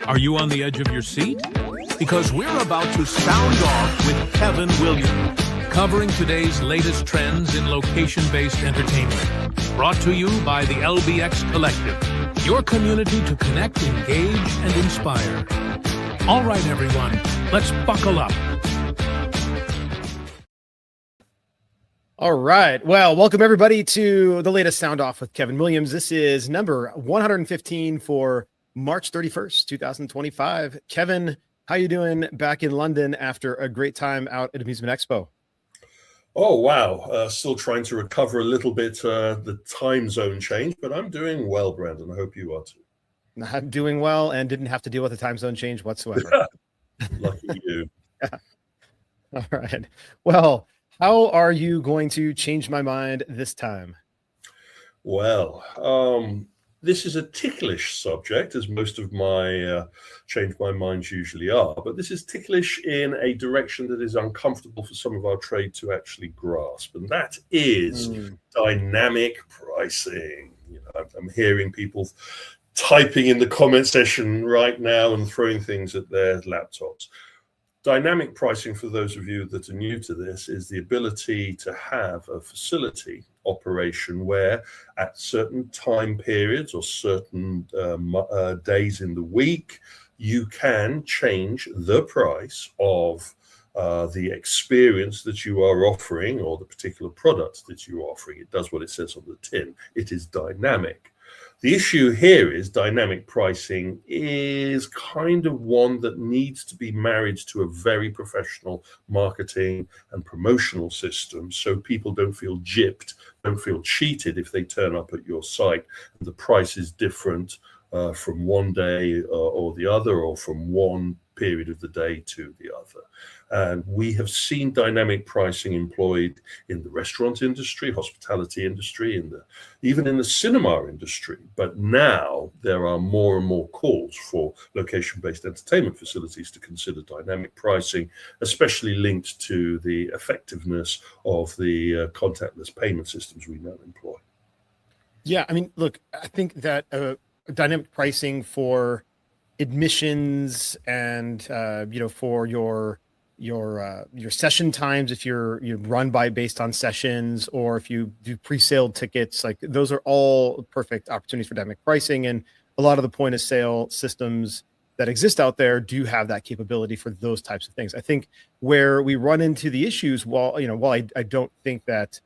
Are you on the edge of your seat? Because we're about to sound off with Kevin Williams, covering today's latest trends in location-based entertainment. Brought to you by the LBX Collective, your community to connect, engage, and inspire. All right, everyone, let's buckle up. All right. Well, welcome everybody to the latest Sound Off with Kevin Williams. This is number 115 for March 31st, 2025. Kevin, how you doing back in London after a great time out at Amusement Expo? Oh, wow. Still trying to recover a little bit the time zone change, but I'm doing well, Brandon. I hope you are too. I'm doing well and didn't have to deal with the time zone change whatsoever. Lucky you. Yeah. All right. Well, how are you going to change my mind this time? Well, this is a ticklish subject, as most of my change my minds usually are, but this is ticklish in a direction that is uncomfortable for some of our trade to actually grasp, and that is dynamic pricing. You know, I'm hearing people typing in the comment section right now and throwing things at their laptops. Dynamic pricing, for those of you that are new to this, is the ability to have a facility operation where at certain time periods or certain days in the week, you can change the price of the experience that you are offering or the particular product that you're offering. It does what it says on the tin. It is dynamic. The issue here is dynamic pricing is kind of one that needs to be married to a very professional marketing and promotional system so people don't feel gypped, don't feel cheated if they turn up at your site and the price is different from one day or the other, or from one period of the day to the other. And we have seen dynamic pricing employed in the restaurant industry, hospitality industry, even in the cinema industry. But now there are more and more calls for location-based entertainment facilities to consider dynamic pricing, especially linked to the effectiveness of the contactless payment systems we now employ. Yeah, I mean, look, I think that dynamic pricing for admissions and for your session times, if you're run based on sessions, or if you do pre-sale tickets, like those are all perfect opportunities for dynamic pricing. And a lot of the point of sale systems that exist out there do have that capability for those types of things. I think where we run into the issues, while I don't think that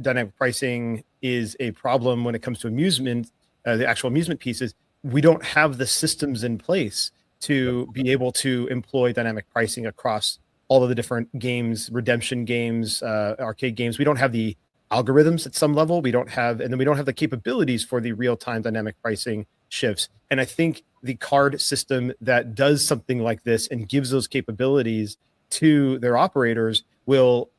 dynamic pricing is a problem when it comes to amusement, the actual amusement pieces, we don't have the systems in place to be able to employ dynamic pricing across all of the different games, redemption games, arcade games. We don't have the algorithms at some level. We don't have the capabilities for the real-time dynamic pricing shifts. And I think the card system that does something like this and gives those capabilities to their operators will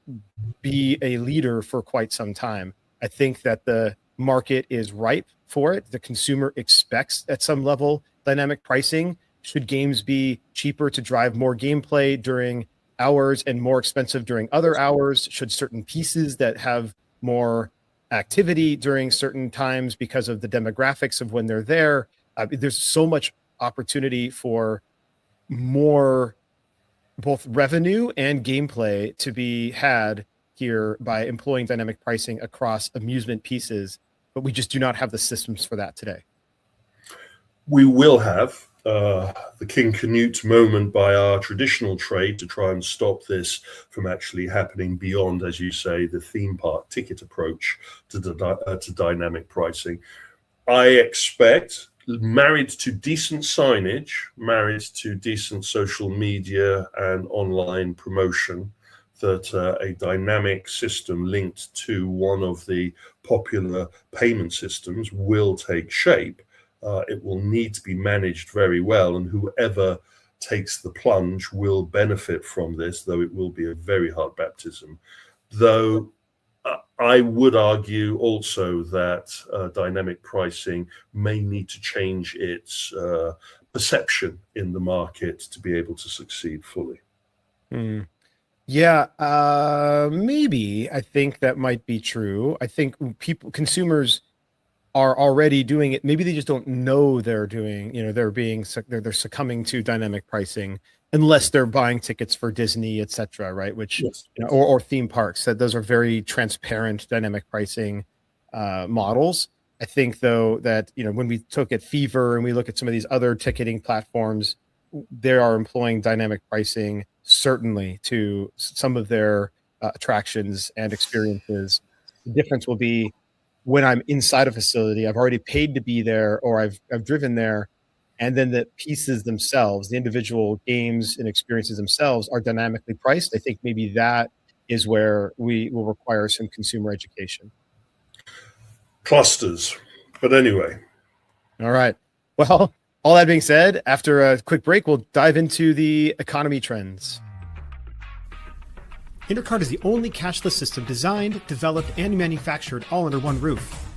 be a leader for quite some time. I think that the market is ripe for it. The consumer expects at some level dynamic pricing. Should games be cheaper to drive more gameplay during hours and more expensive during other hours? Should certain pieces that have more activity during certain times because of the demographics of when they're there? There's so much opportunity for more both revenue and gameplay to be had here by employing dynamic pricing across amusement pieces, but we just do not have the systems for that today. We will have the King Canute moment by our traditional trade to try and stop this from actually happening beyond, as you say, the theme park ticket approach to dynamic pricing. I expect, married to decent signage, married to decent social media and online promotion, that a dynamic system linked to one of the popular payment systems will take shape. It will need to be managed very well, and whoever takes the plunge will benefit from this, though it will be a very hard baptism. Though I would argue also that dynamic pricing may need to change its perception in the market to be able to succeed fully. Yeah, maybe. I think that might be true. I think consumers are already doing it. Maybe they just don't know they're doing, they're succumbing to dynamic pricing unless they're buying tickets for Disney, etc. Right? Which, Yes. or theme parks. That those are very transparent dynamic pricing models. I think though that, when we look at Fever and we look at some of these other ticketing platforms, they are employing dynamic pricing certainly to some of their attractions and experiences. The difference will be when I'm inside a facility, I've already paid to be there, or I've driven there, and then the pieces themselves, the individual games and experiences themselves are dynamically priced. I think maybe that is where we will require some consumer education. Clusters. But anyway. All right. Well, all that being said, after a quick break, we'll dive into the economy trends. Intercard is the only cashless system designed, developed, and manufactured all under one roof.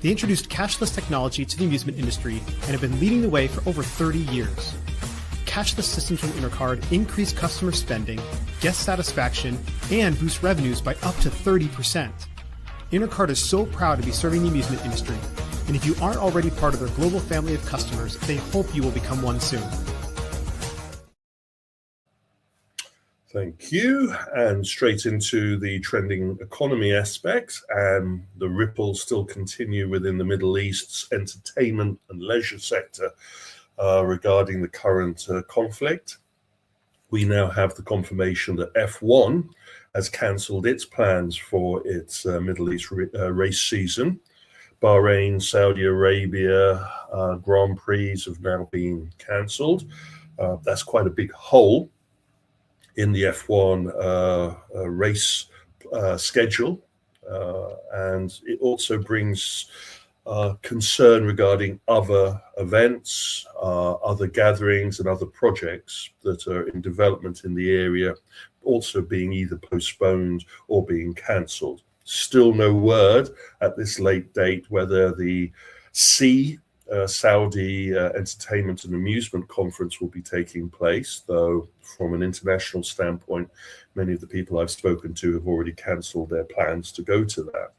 They introduced cashless technology to the amusement industry and have been leading the way for over 30 years. Cashless systems from Intercard increase customer spending, guest satisfaction, and boost revenues by up to 30%. Intercard is so proud to be serving the amusement industry, and if you aren't already part of their global family of customers, they hope you will become one soon. Thank you. And straight into the trending economy aspects, and the ripples still continue within the Middle East's entertainment and leisure sector regarding the current conflict. We now have the confirmation that F1 has cancelled its plans for its Middle East race season. Bahrain, Saudi Arabia Grand Prix have now been cancelled. That's quite a big hole in the F1 race schedule. And it also brings concern regarding other events, other gatherings and other projects that are in development in the area, also being either postponed or being cancelled. Still no word at this late date whether the Saudi Entertainment and Amusement Conference will be taking place, though from an international standpoint, many of the people I've spoken to have already cancelled their plans to go to that.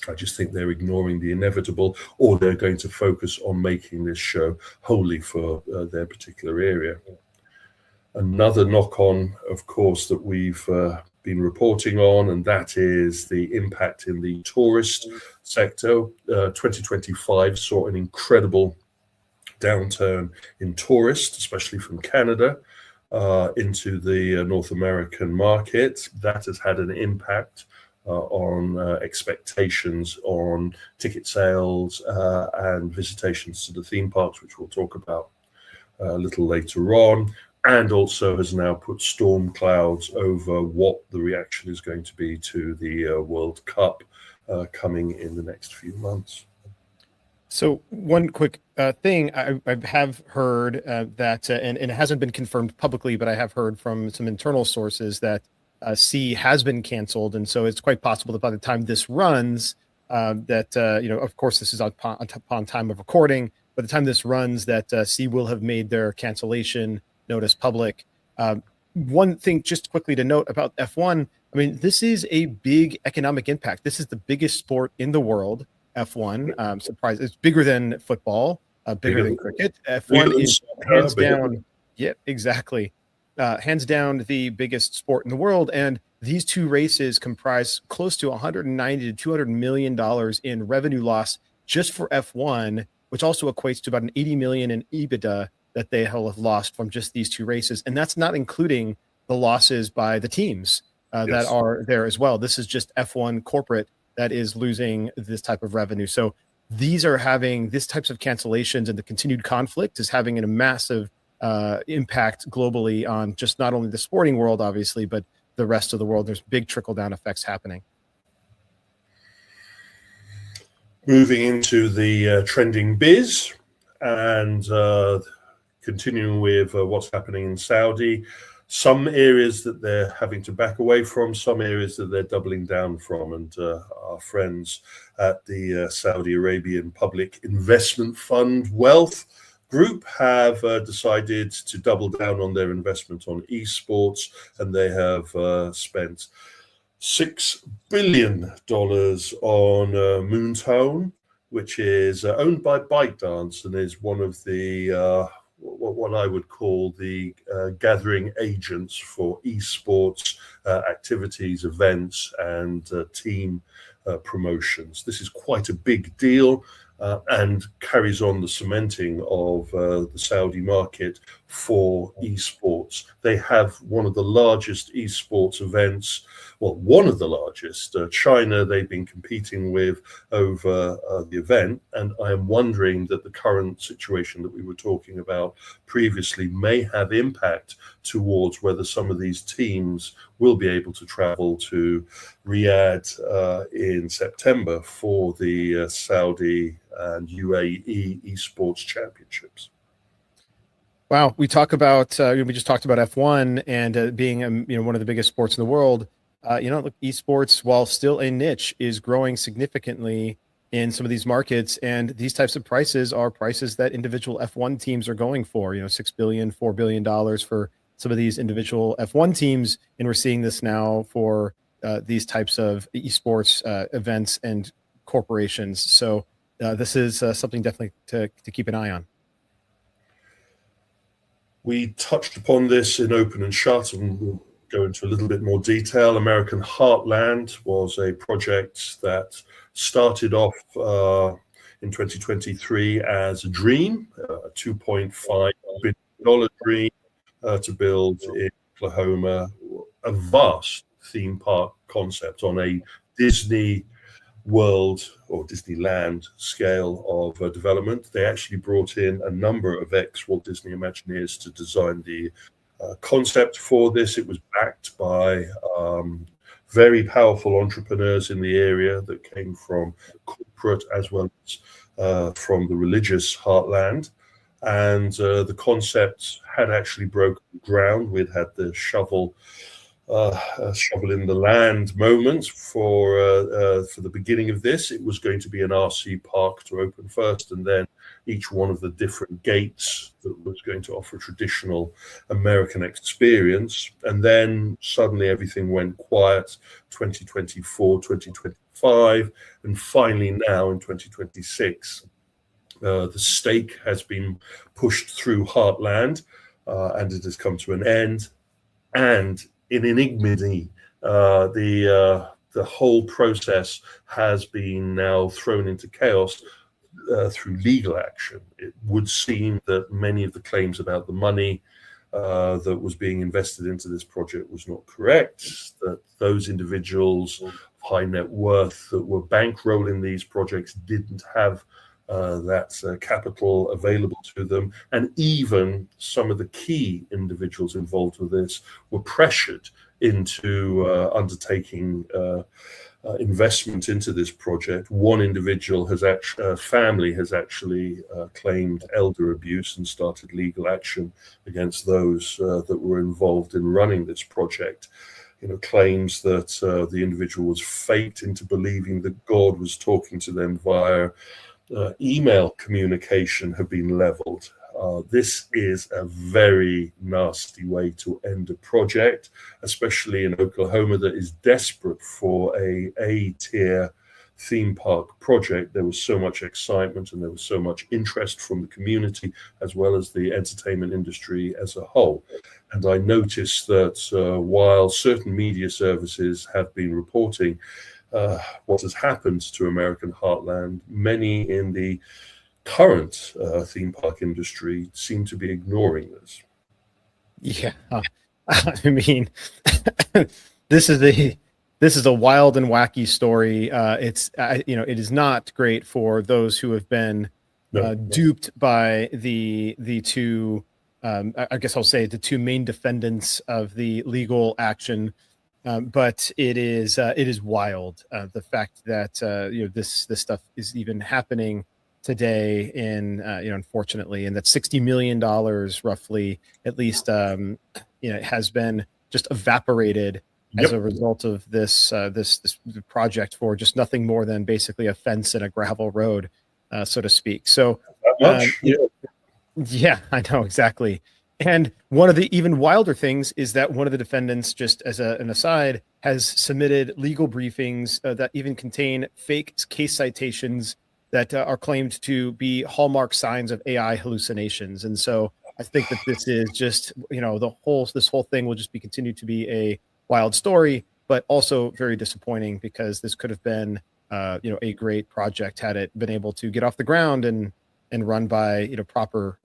I just think they're ignoring the inevitable, or they're going to focus on making this show wholly for their particular area. Another knock-on, of course, that we've been reporting on, and that is the impact in the tourist sector. 2025 saw an incredible downturn in tourists, especially from Canada, into the North American market. That has had an impact on expectations on ticket sales and visitations to the theme parks, which we'll talk about a little later on, and also has now put storm clouds over what the reaction is going to be to the World Cup coming in the next few months. So one quick thing, I have heard that, and it hasn't been confirmed publicly, but I have heard from some internal sources that C has been canceled, and so it's quite possible that by the time this runs, of course, this is upon time of recording. By the time this runs, that C will have made their cancellation notice public. One thing just quickly to note about F1, I mean, this is a big economic impact. This is the biggest sport in the world, F1. Surprise, it's bigger than football, bigger than cricket. F1 is hands down. Yeah, exactly. Hands down the biggest sport in the world. And these two races comprise close to $190 to $200 million in revenue loss just for F1, which also equates to about an $80 million in EBITDA that they have lost from just these two races. And that's not including the losses by the teams that are there as well. This is just F1 corporate that is losing this type of revenue. So these are having this types of cancellations, and the continued conflict is having a massive impact globally on just not only the sporting world, obviously, but the rest of the world. There's big trickle-down effects happening. Moving into the trending biz, and continuing with what's happening in Saudi, some areas that they're having to back away from, some areas that they're doubling down from. And our friends at the Saudi Arabian Public Investment Fund Wealth Group have decided to double down on their investment on esports, and they have spent $6 billion on Moonstone, which is owned by ByteDance and is one of the what I would call the gathering agents for esports activities, events, and team promotions. This is quite a big deal and carries on the cementing of the Saudi market for esports. They have one of the largest esports events, well, one of the largest. China, they've been competing with over the event, and I am wondering that the current situation that we were talking about previously may have impact towards whether some of these teams will be able to travel to Riyadh in September for the Saudi and UAE esports championships. Wow, we talk about we just talked about F1 and being one of the biggest sports in the world. Look, esports, while still a niche, is growing significantly in some of these markets, and these types of prices are prices that individual F1 teams are going for. $6 billion, $4 billion for some of these individual F1 teams, and we're seeing this now for these types of esports events and corporations. So this is something definitely to keep an eye on. We touched upon this in Open and Shut, and we'll go into a little bit more detail. American Heartland was a project that started off in 2023 as a dream, a $2.5 billion dream to build in Oklahoma a vast theme park concept on a Disney World or Disneyland scale of development. They actually brought in a number of ex-Walt Disney Imagineers to design the concept for this. It was backed by very powerful entrepreneurs in the area that came from corporate as well as from the religious heartland. And the concept had actually broken ground. We'd had the shovel in the land moment for the beginning of this. It was going to be an RC park to open first, and then each one of the different gates that was going to offer a traditional American experience. And then suddenly everything went quiet, 2024, 2025, and finally now in 2026. The stake has been pushed through Heartland, and it has come to an end. And in enigmity, the whole process has been now thrown into chaos through legal action. It would seem that many of the claims about the money that was being invested into this project was not correct, that those individuals of high net worth that were bankrolling these projects didn't have that capital available to them, and even some of the key individuals involved with this were pressured into undertaking investment into this project. One individual has actually, family has actually claimed elder abuse and started legal action against those that were involved in running this project. Claims that the individual was faked into believing that God was talking to them via email communication have been leveled. This is a very nasty way to end a project, especially in Oklahoma that is desperate for a A-tier theme park project. There was so much excitement and there was so much interest from the community as well as the entertainment industry as a whole. And I noticed that while certain media services have been reporting what has happened to American Heartland, many in the current theme park industry seem to be ignoring this. Yeah, I mean, this is a wild and wacky story. It is not great for those who have been duped by the two. I guess I'll say the two main defendants of the legal action. But it is wild, the fact that this stuff is even happening today in unfortunately, and that $60 million roughly at least has been just evaporated as a result of this project for just nothing more than basically a fence and a gravel road, so to speak. So yeah, I know exactly. And one of the even wilder things is that one of the defendants, just as an aside, has submitted legal briefings that even contain fake case citations that are claimed to be hallmark signs of AI hallucinations. And so I think that this is just, this whole thing will just be continued to be a wild story, but also very disappointing, because this could have been, a great project had it been able to get off the ground and run by, proper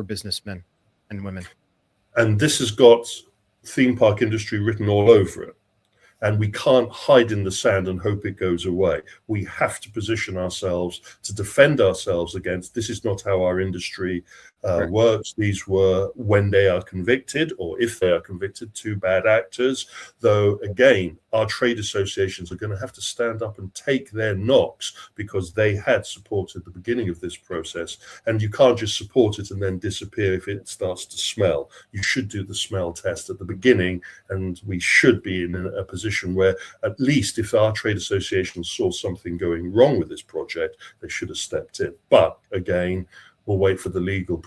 businessmen and women. And this has got theme park industry written all over it. And we can't hide in the sand and hope it goes away. We have to position ourselves to defend ourselves against, this is not how our industry works. These were, when they are convicted, or if they are convicted, two bad actors. Though, again, our trade associations are going to have to stand up and take their knocks, because they had supported the beginning of this process. And you can't just support it and then disappear if it starts to smell. You should do the smell test at the beginning, and we should be in a position where, at least if our trade associations saw something going wrong with this project, they should have stepped in. But again, we'll wait for the legal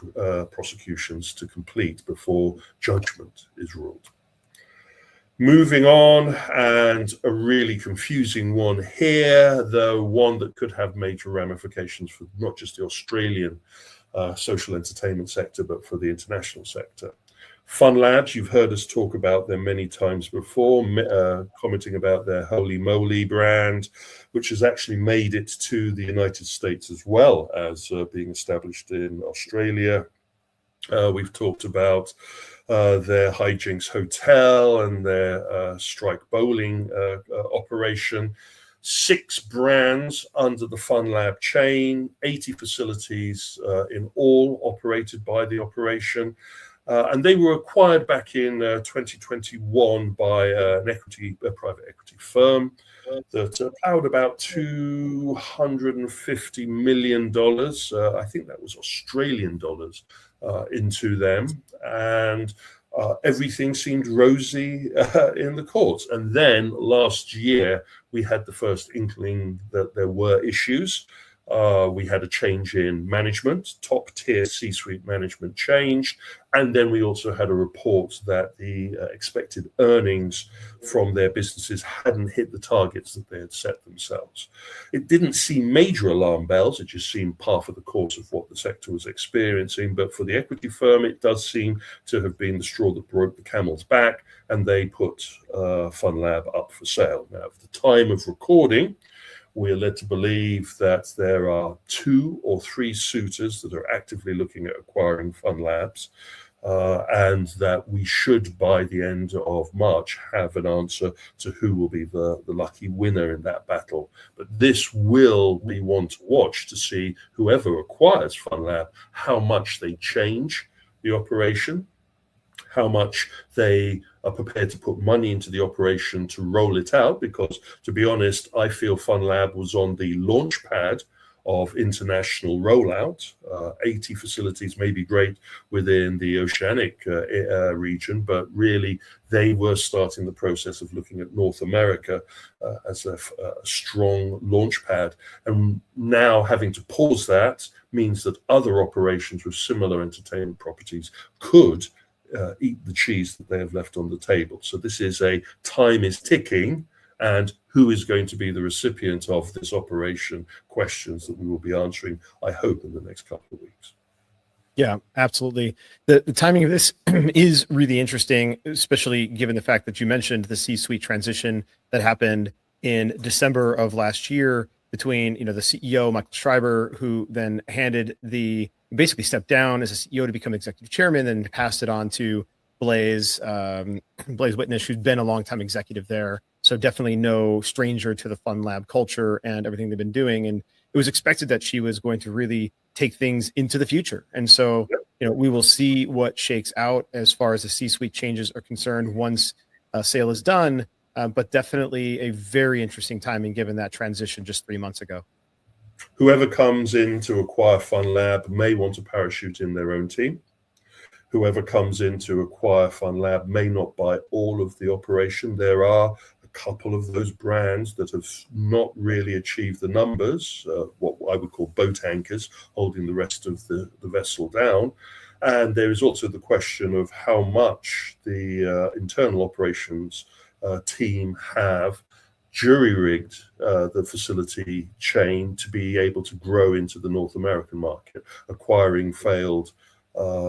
prosecutions to complete before judgment is ruled. Moving on, and a really confusing one here, though one that could have major ramifications for not just the Australian social entertainment sector, but for the international sector. Fun Labs, you've heard us talk about them many times before, commenting about their Holy Moly brand, which has actually made it to the United States as well as being established in Australia. We've talked about their Hijinks Hotel and their Strike Bowling operation. 6 brands under the Fun Lab chain, 80 facilities in all operated by the operation. And they were acquired back in 2021 by a private equity firm that plowed about $250 million, I think that was Australian dollars, into them. And everything seemed rosy in the courts. And then last year, we had the first inkling that there were issues. We had a change in management, top tier C-suite management changed. And then we also had a report that the expected earnings from their businesses hadn't hit the targets that they had set themselves. It didn't seem major alarm bells. It just seemed par for the course of what the sector was experiencing. But for the equity firm, it does seem to have been the straw that broke the camel's back, and they put Fun Lab up for sale. Now, at the time of recording, we're led to believe that there are 2 or 3 suitors that are actively looking at acquiring Fun Labs, and that we should, by the end of March, have an answer to who will be the lucky winner in that battle. But this will be one to watch, to see whoever acquires Fun Lab, how much they change the operation, how much they are prepared to put money into the operation to roll it out, because, to be honest, I feel Fun Lab was on the launch pad of international rollout. 80 facilities may be great within the Oceanic region, but really they were starting the process of looking at North America as a strong launch pad. And now having to pause that means that other operations with similar entertainment properties could eat the cheese that they have left on the table. So this is time is ticking, and who is going to be the recipient of this operation? Questions that we will be answering, I hope, in the next couple of weeks. Yeah, absolutely. The timing of this is really interesting, especially given the fact that you mentioned the C-suite transition that happened in December of last year between, the CEO, Michael Schreiber, who then basically stepped down as a CEO to become executive chairman, and passed it on to Blaze Witness, who's been a longtime executive there. So definitely no stranger to the Fun Lab culture and everything they've been doing. And it was expected that she was going to really take things into the future. And so, we will see what shakes out as far as the C-suite changes are concerned once a sale is done. But definitely a very interesting timing given that transition just 3 months ago. Whoever comes in to acquire Fun Lab may want to parachute in their own team. Whoever comes in to acquire Fun Lab may not buy all of the operation. There are a couple of those brands that have not really achieved the numbers, what I would call boat anchors, holding the rest of the vessel down. And there is also the question of how much the internal operations team have jury-rigged the facility chain to be able to grow into the North American market, acquiring failed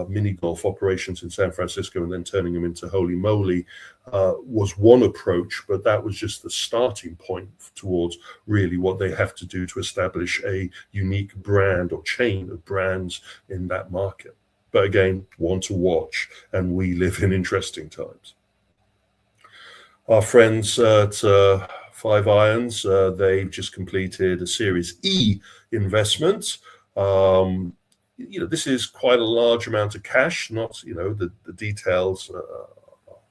mini golf operations in San Francisco and then turning them into holy moly was one approach, but that was just the starting point towards really what they have to do to establish a unique brand or chain of brands in that market. But again, one to watch, and we live in interesting times. Our friends at Five Irons, they've just completed a Series E investment. This is quite a large amount of cash, not, the details are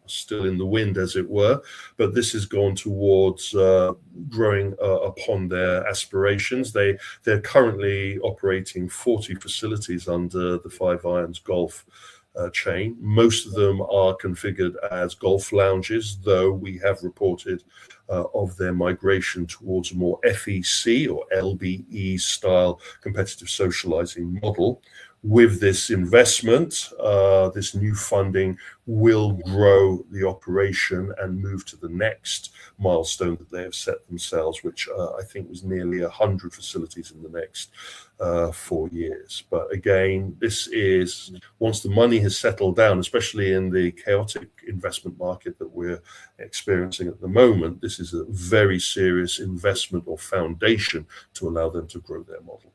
still in the wind, as it were, but this has gone towards growing upon their aspirations. They're currently operating 40 facilities under the Five Irons golf chain. Most of them are configured as golf lounges, though we have reported of their migration towards a more FEC or LBE style competitive socializing model. With this investment, this new funding will grow the operation and move to the next milestone that they have set themselves, which I think was nearly 100 facilities in the next 4 years. But again, this is, once the money has settled down, especially in the chaotic investment market that we're experiencing at the moment, this is a very serious investment or foundation to allow them to grow their model.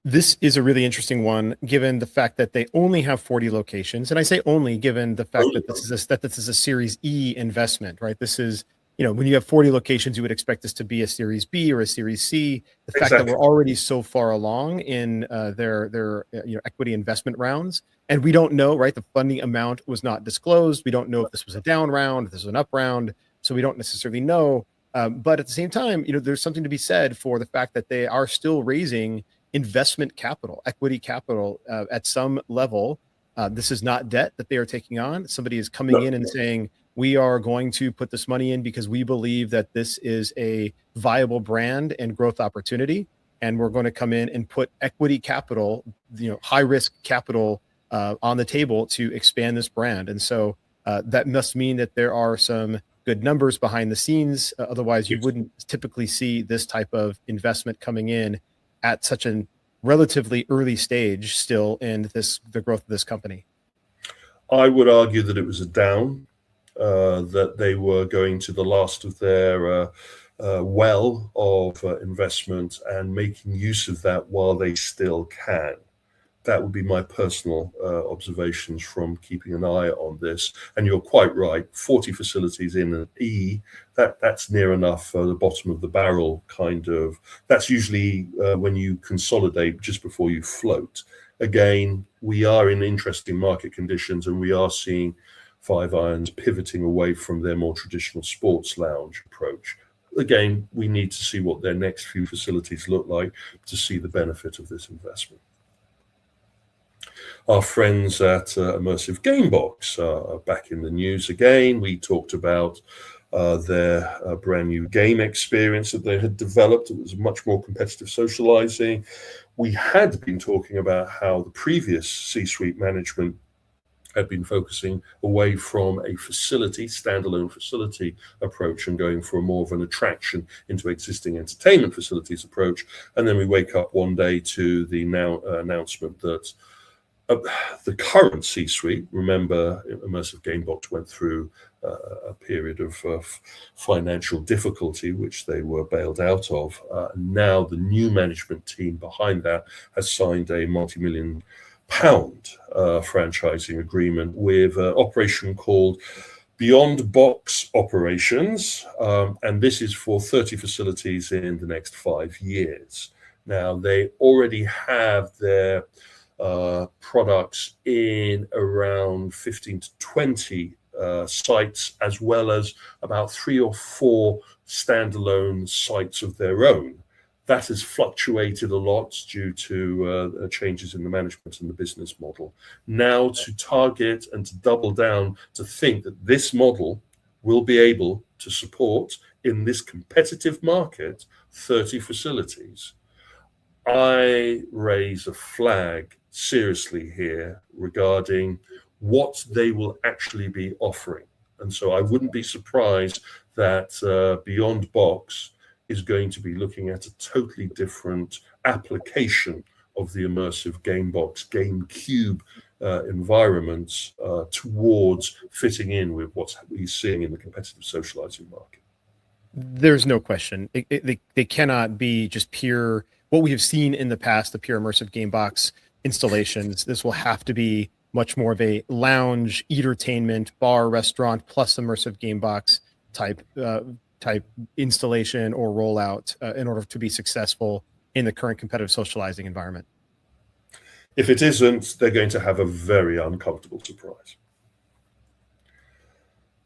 This is a really interesting one, given the fact that they only have 40 locations. And I say only, given the fact that this is a Series E investment, right? This is, when you have 40 locations, you would expect this to be a Series B or a Series C. The fact that we're already so far along in their equity investment rounds, and we don't know, right? The funding amount was not disclosed. We don't know if this was a down round, if this was an up round, so we don't necessarily know. But at the same time, there's something to be said for the fact that they are still raising investment capital, equity capital at some level. This is not debt that they are taking on. Somebody is coming in and saying, we are going to put this money in because we believe that this is a viable brand and growth opportunity. And we're going to come in and put equity capital, high risk capital on the table to expand this brand. And so that must mean that there are some good numbers behind the scenes. Otherwise, you wouldn't typically see this type of investment coming in at such a relatively early stage still in the growth of this company. I would argue that it was a down, that they were going to the last of their well of investment and making use of that while they still can. That would be my personal observations from keeping an eye on this. And you're quite right, 40 facilities in an E, that's near enough the bottom of the barrel kind of. That's usually when you consolidate just before you float. Again, we are in interesting market conditions, and we are seeing Five Irons pivoting away from their more traditional sports lounge approach. Again, we need to see what their next few facilities look like to see the benefit of this investment. Our friends at Immersive Gamebox are back in the news again. We talked about their brand new game experience that they had developed. It was much more competitive socializing. We had been talking about how the previous C-suite management had been focusing away from a standalone facility approach and going for more of an attraction into existing entertainment facilities approach. And then we wake up one day to the announcement that the current C-suite, remember, Immersive Gamebox went through a period of financial difficulty, which they were bailed out of. Now the new management team behind that has signed a multi-million pound franchising agreement with an operation called Beyond Box Operations, and this is for 30 facilities in the next 5 years. Now, they already have their products in around 15 to 20 sites, as well as about 3 or 4 standalone sites of their own. That has fluctuated a lot due to changes in the management and the business model. Now to target and to double down, to think that this model will be able to support in this competitive market 30 facilities. I raise a flag seriously here regarding what they will actually be offering. And so I wouldn't be surprised that Beyond Box is going to be looking at a totally different application of the immersive game box, GameCube environments towards fitting in with what he's seeing in the competitive socializing market. There's no question. They cannot be just pure, what we have seen in the past, the pure immersive game box installations. This will have to be much more of a lounge, entertainment, bar, restaurant, plus immersive game box type installation or rollout in order to be successful in the current competitive socializing environment. If it isn't, they're going to have a very uncomfortable surprise.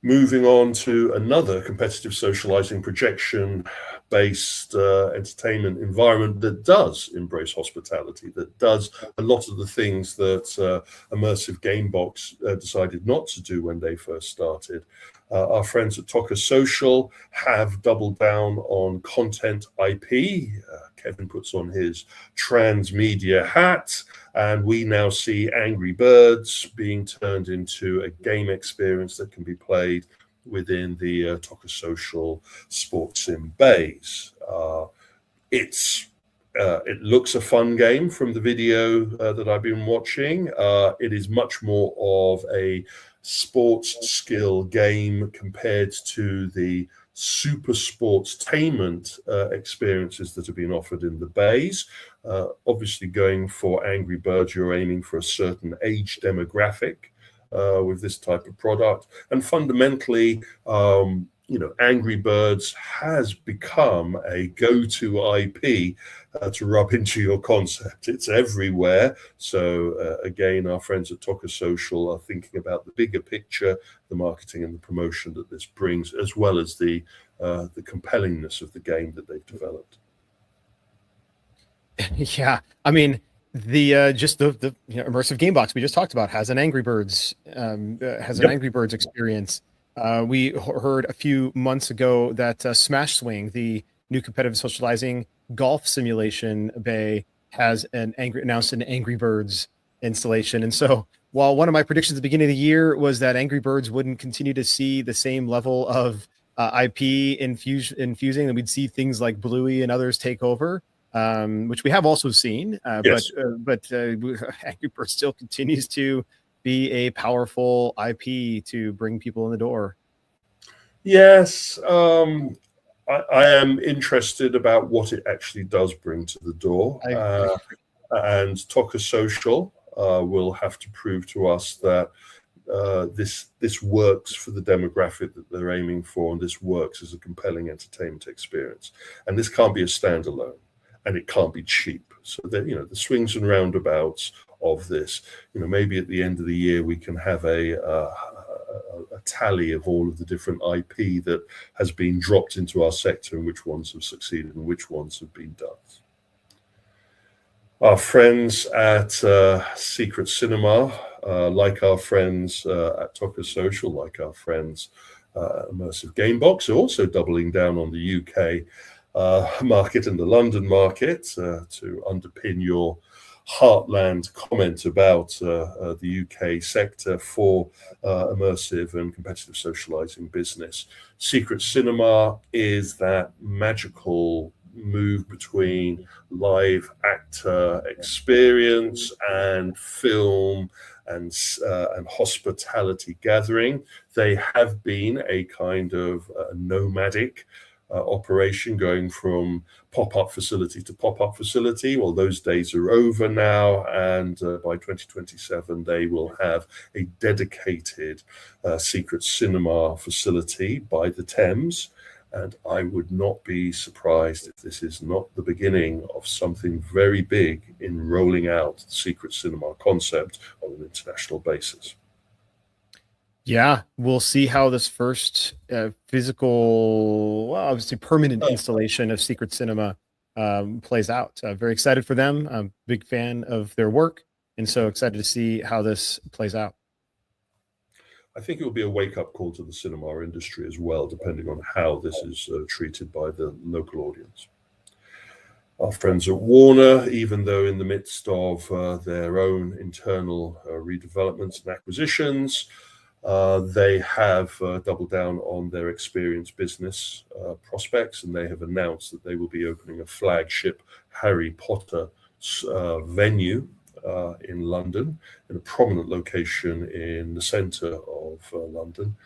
Moving on to another competitive socializing projection-based entertainment environment that does embrace hospitality, that does a lot of the things that Immersive Gamebox decided not to do when they first started. Our friends at Toca Social have doubled down on content IP. Kevin puts on his transmedia hat, and we now see Angry Birds being turned into a game experience that can be played within the Toca Social Sports Sim bays. It looks a fun game from the video that I've been watching. It is much more of a sports skill game compared to the super sports-tainment experiences that have been offered in the bays. Obviously, going for Angry Birds, you're aiming for a certain age demographic with this type of product. And fundamentally, Angry Birds has become a go-to IP to rub into your concept. It's everywhere. So again, our friends at Toca Social are thinking about the bigger picture, the marketing and the promotion that this brings, as well as the compellingness of the game that they've developed. Yeah, I mean, the immersive game box we just talked about has an Angry Birds Angry Birds experience. We heard a few months ago that Smash Swing, the new competitive socializing golf simulation bay, has announced an Angry Birds installation. And so while one of my predictions at the beginning of the year was that Angry Birds wouldn't continue to see the same level of IP infusing, that we'd see things like Bluey and others take over, which we have also seen. Yes. But Angry Birds still continues to be a powerful IP to bring people in the door. Yes, I am interested about what it actually does bring to the door. And Toca Social will have to prove to us that this works for the demographic that they're aiming for, and this works as a compelling entertainment experience. And this can't be a standalone, and it can't be cheap. So that, the swings and roundabouts of this, maybe at the end of the year we can have a tally of all of the different IP that has been dropped into our sector and which ones have succeeded and which ones have been done. Our friends at Secret Cinema, like our friends at Toca Social, like our friends Immersive Gamebox, are also doubling down on the UK market and the London market to underpin your Heartland comment about the UK sector for immersive and competitive socializing business. Secret Cinema is that magical move between live actor experience and film and hospitality gathering. They have been a kind of nomadic operation, going from pop-up facility to pop-up facility. Well, those days are over now, and by 2027 they will have a dedicated Secret Cinema facility by the Thames. And I would not be surprised if this is not the beginning of something very big in rolling out the Secret Cinema concept on an international basis. Yeah, we'll see how this first physical, well, obviously permanent installation of Secret Cinema plays out. Very excited for them. I'm a big fan of their work, and so excited to see how this plays out. I think it will be a wake-up call to the cinema industry as well, depending on how this is treated by the local audience. Our friends at Warner, even though in the midst of their own internal redevelopments and acquisitions, They have doubled down on their experience business prospects, and they have announced that they will be opening a flagship Harry Potter venue in London, in a prominent location in the centre of London.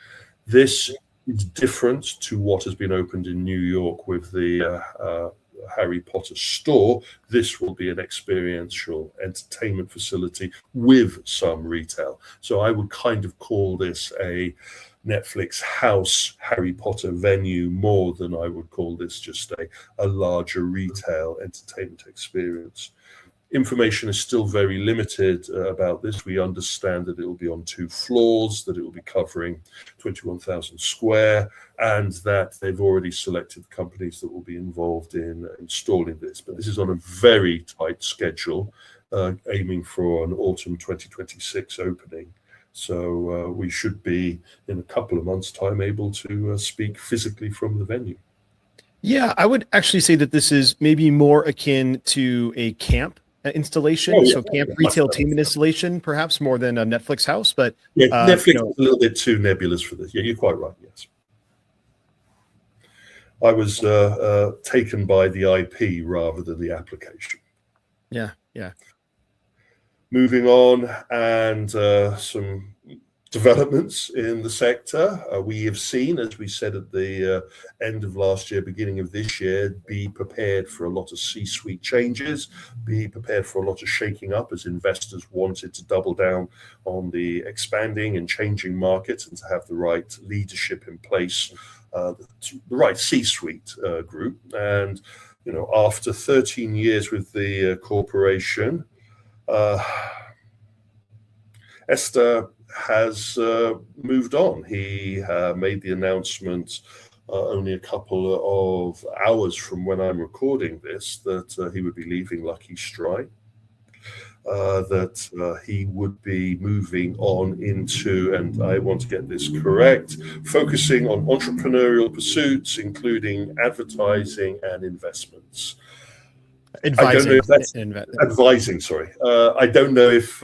This is different to what has been opened in New York with the Harry Potter store. This will be an experiential entertainment facility with some retail. So I would kind of call this a Netflix house Harry Potter venue more than I would call this just a larger retail entertainment experience. Information is still very limited about this. We understand that it will be on 2 floors, that it will be covering 21,000 square, and that they've already selected companies that will be involved in installing this. But this is on a very tight schedule, aiming for an autumn 2026 opening. So we should be, in a couple of months' time, able to speak physically from the venue. Yeah, I would actually say that this is maybe more akin to a camp installation. Oh, yeah. So camp retail-tainment installation, perhaps more than a Netflix house. But yeah, Netflix is a little bit too nebulous for this. Yeah, you're quite right. Yes, I was taken by the IP rather than the application. Yeah, yeah. Moving on, and some developments in the sector. We have seen, as we said at the end of last year, beginning of this year, be prepared for a lot of C-suite changes, be prepared for a lot of shaking up as investors wanted to double down on the expanding and changing markets and to have the right leadership in place, the right C-suite group. And, you know, after 13 years with the corporation, Esther has moved on. He made the announcement only a couple of hours from when I'm recording this that he would be leaving Lucky Strike, that he would be moving on into, and I want to get this correct, focusing on entrepreneurial pursuits, including advertising and investments. Advising. I don't know if that's advising, sorry. I don't know if...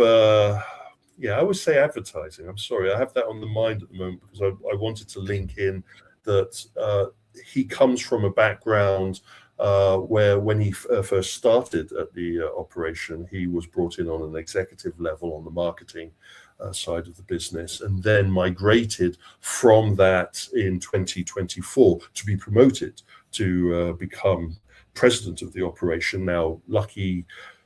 yeah, I would say advertising. I'm sorry, I have that on the mind at the moment because I wanted to link in that he comes from a background where when he first started at the operation, he was brought in on an executive level on the marketing side of the business, and then migrated from that in 2024 to be promoted to become president of the operation. Now, Lucky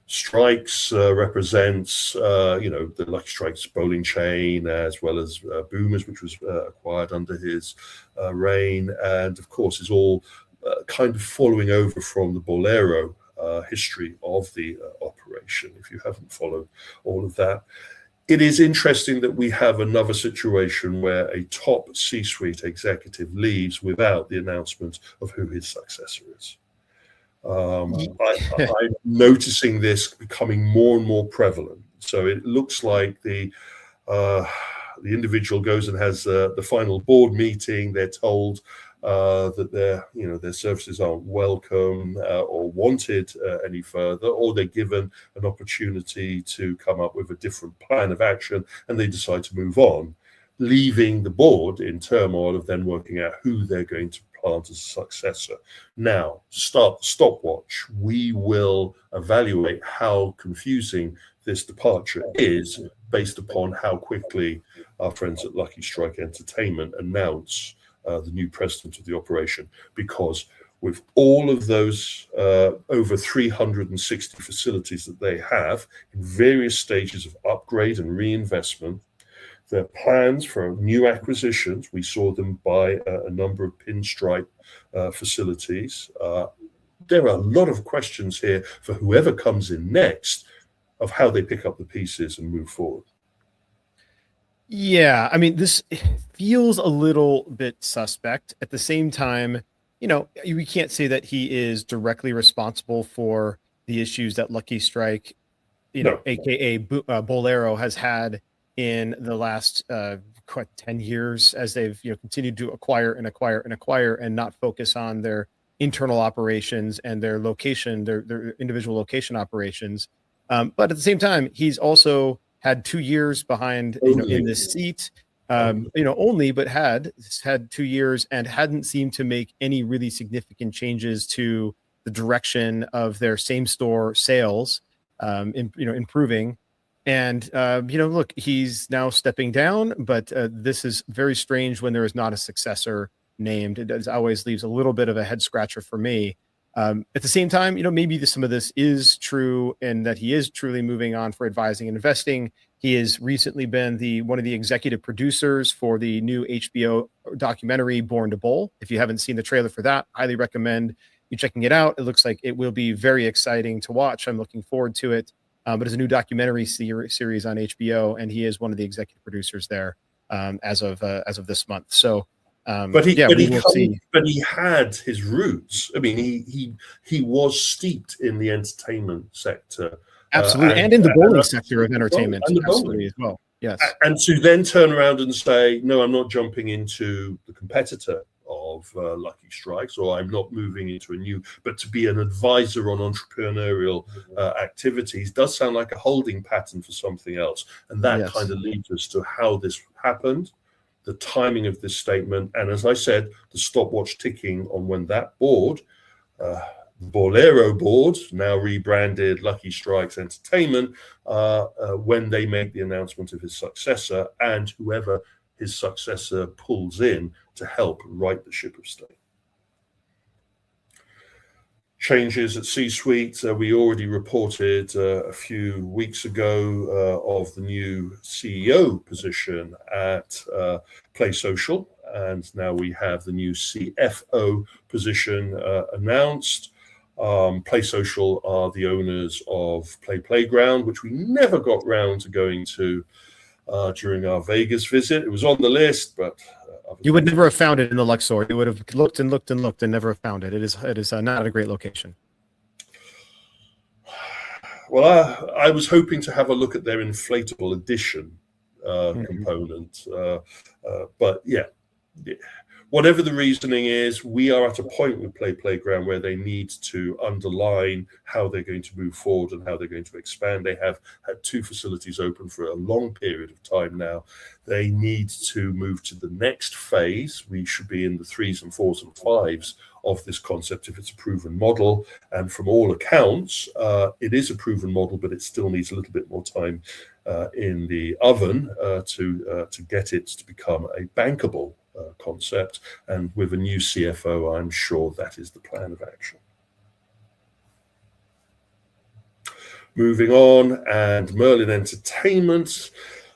Strikes represents, the Lucky Strikes bowling chain, as well as Boomers, which was acquired under his reign, and of course is all kind of following over from the Bolero history of the operation. If you haven't followed all of that, it is interesting that we have another situation where a top C-suite executive leaves without the announcement of who his successor is. I'm noticing this becoming more and more prevalent. So it looks like the individual goes and has the final board meeting. They're told that their services aren't welcome or wanted any further, or they're given an opportunity to come up with a different plan of action, and they decide to move on, leaving the board in turmoil of then working out who they're going to plant as a successor. Now, start the stopwatch. We will evaluate how confusing this departure is based upon how quickly our friends at Lucky Strike Entertainment announce the new president of the operation, because with all of those over 360 facilities that they have in various stages of upgrade and reinvestment, their plans for new acquisitions, we saw them buy a number of pinstripe facilities. There are a lot of questions here for whoever comes in next of how they pick up the pieces and move forward. Yeah, I mean, this feels a little bit suspect. At the same time, we can't say that he is directly responsible for the issues that Lucky Strike, aka Bolero, has had in the last 10 years as they've continued to acquire and not focus on their internal operations and their location, their individual location operations. But at the same time, he's also had 2 years behind in this seat. only, but had 2 years and hadn't seemed to make any really significant changes to the direction of their same store sales, improving. And, look, he's now stepping down, but this is very strange when there is not a successor named. It always leaves a little bit of a head scratcher for me. At the same time, maybe some of this is true and that he is truly moving on for advising and investing. He has recently been one of the executive producers for the new HBO documentary, Born to Bowl. If you haven't seen the trailer for that, highly recommend you checking it out. It looks like it will be very exciting to watch. I'm looking forward to it. But it's a new documentary series on HBO, and he is one of the executive producers there as of this month. So, but he had his roots. I mean, he was steeped in the entertainment sector, absolutely, and in the bowling sector of entertainment, absolutely as well. Yes, and to then turn around and say, "No, I'm not jumping into the competitor of Lucky Strikes, or I'm not moving into a new," but to be an advisor on entrepreneurial activities does sound like a holding pattern for something else. And that kind of leads us to how this happened, the timing of this statement, and as I said, the stopwatch ticking on when that board, Bolero board, now rebranded Lucky Strikes Entertainment, when they make the announcement of his successor and whoever his successor pulls in to help right the ship of state. Changes at C-suite. We already reported a few weeks ago of the new CEO position at PlaySocial, and now we have the new CFO position announced. PlaySocial are the owners of Play Playground, which we never got round to going to during our Vegas visit. It was on the list, but you would never have found it in the Luxor. You would have looked and looked and looked and never have found it. It is not a great location. Well, I was hoping to have a look at their inflatable edition component, but yeah. Whatever the reasoning is, we are at a point with Play Playground where they need to underline how they're going to move forward and how they're going to expand. They have had 2 facilities open for a long period of time now. They need to move to the next phase. We should be in the 3s and 4s and 5s of this concept if it's a proven model. And from all accounts, it is a proven model, but it still needs a little bit more time in the oven to get it to become a bankable concept. And with a new CFO, I'm sure that is the plan of action. Moving on, and Merlin Entertainment,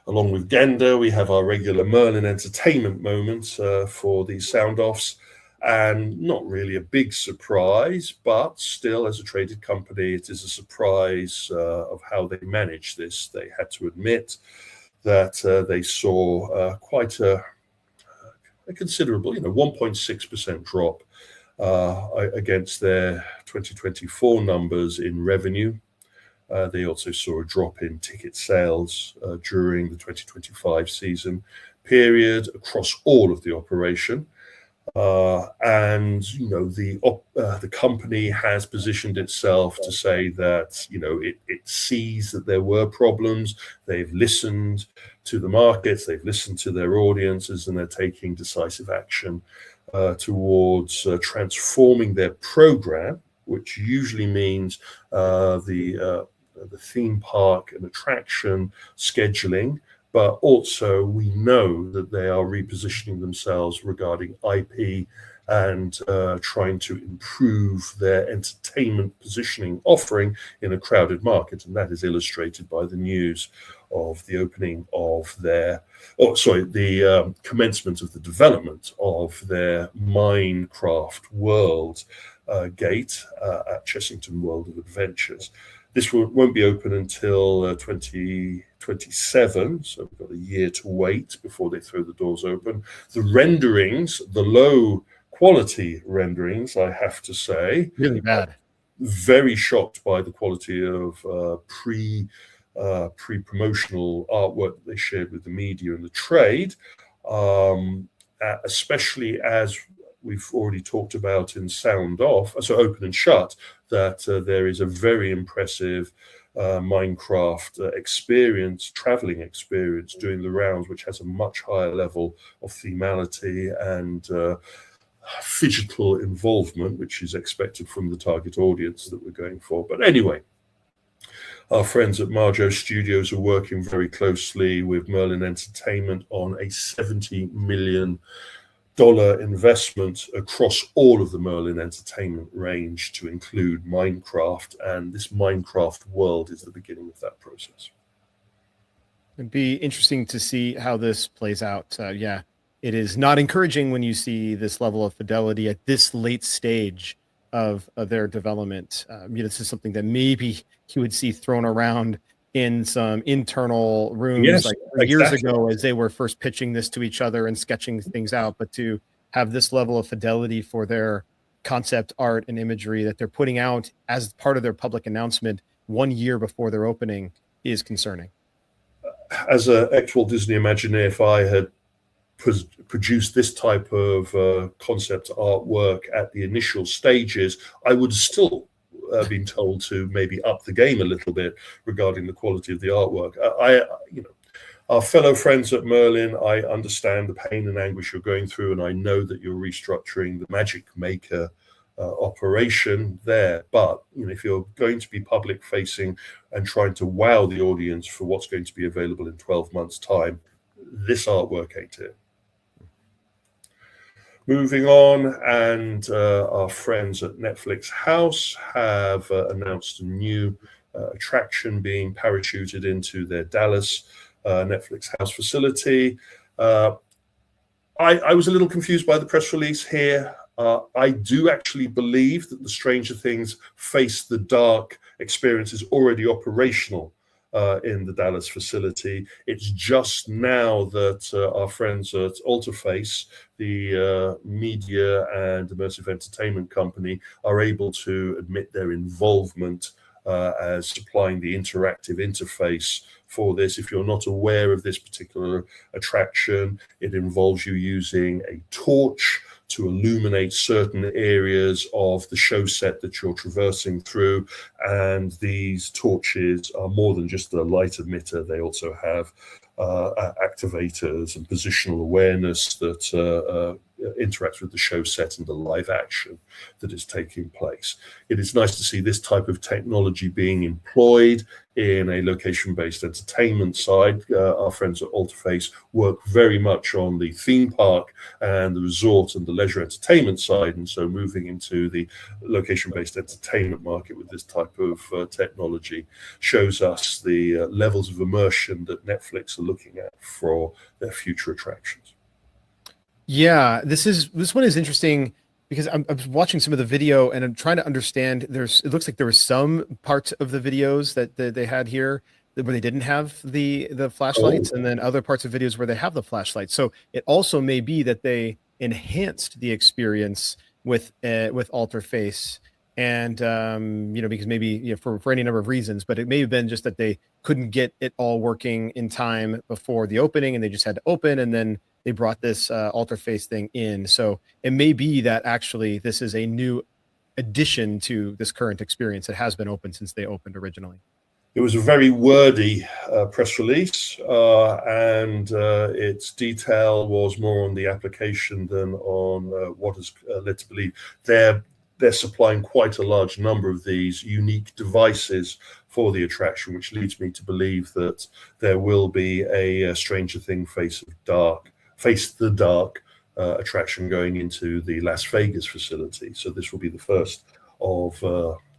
along with Gender, we have our regular Merlin Entertainment moment for the sound offs. And not really a big surprise, but still, as a traded company, it is a surprise of how they managed this. They had to admit that they saw quite a considerable, 1.6% drop against their 2024 numbers in revenue. They also saw a drop in ticket sales during the 2025 season period across all of the operation. And the company has positioned itself to say that it sees that there were problems. They've listened to the markets, they've listened to their audiences, and they're taking decisive action towards transforming their program, which usually means the theme park and attraction scheduling. But also we know that they are repositioning themselves regarding IP and trying to improve their entertainment positioning offering in a crowded market. And that is illustrated by the news of the opening of the commencement of the development of their Minecraft World gate at Chessington World of Adventures. This won't be open until 2027, so we've got a year to wait before they throw the doors open. The renderings, the low quality renderings, I have to say, really bad. Very shocked by the quality of pre-promotional artwork that they shared with the media and the trade, especially as we've already talked about in Sound Off, so Open and Shut, that there is a very impressive Minecraft experience, traveling experience, doing the rounds, which has a much higher level of themality and phygital involvement, which is expected from the target audience that we're going for. But anyway, our friends at Marjo Studios are working very closely with Merlin Entertainment on a $70 million investment across all of the Merlin Entertainment range to include Minecraft, and this Minecraft world is the beginning of that process. It'd be interesting to see how this plays out. Yeah, it is not encouraging when you see this level of fidelity at this late stage of their development. This is something that maybe you would see thrown around in some internal rooms years ago as they were first pitching this to each other and sketching things out. But to have this level of fidelity for their concept art and imagery that they're putting out as part of their public announcement 1 year before their opening is concerning. As an ex-Walt Disney Imagineer, if I had produced this type of concept artwork at the initial stages, I would still been told to maybe up the game a little bit regarding the quality of the artwork. Our fellow friends at Merlin, I understand the pain and anguish you're going through, and I know that you're restructuring the Magic Maker operation there. But if you're going to be public facing and trying to wow the audience for what's going to be available in 12 months' time, this artwork ain't it. Moving on, and our friends at Netflix House have announced a new attraction being parachuted into their Dallas Netflix House facility. I was a little confused by the press release here. I do actually believe that the Stranger Things Face the Dark experience is already operational in the Dallas facility. It's just now that our friends at Alterface, the media and immersive entertainment company, are able to admit their involvement as supplying the interactive interface for this. If you're not aware of this particular attraction, it involves you using a torch to illuminate certain areas of the show set that you're traversing through. And these torches are more than just a light emitter. They also have activators and positional awareness that interacts with the show set and the live action that is taking place. It is nice to see this type of technology being employed in a location-based entertainment side. Our friends at Alterface work very much on the theme park and the resort and the leisure entertainment side, and so moving into the location-based entertainment market with this type of technology shows us the levels of immersion that Netflix are looking at for their future attractions. Yeah, this one is interesting because I was watching some of the video and I'm trying to understand. It looks like there were some parts of the videos that they had here where they didn't have the flashlights, and then other parts of videos where they have the flashlights. So it also may be that they enhanced the experience with Alterface, and because maybe for any number of reasons, but it may have been just that they couldn't get it all working in time before the opening, and they just had to open, and then they brought this Alterface thing in. So it may be that actually this is a new addition to this current experience. It has been open since they opened originally. It was a very wordy press release, and its detail was more on the application than on what is led to believe. They're supplying quite a large number of these unique devices for the attraction, which leads me to believe that there will be a Stranger Things Face the Dark attraction going into the Las Vegas facility. So this will be the first of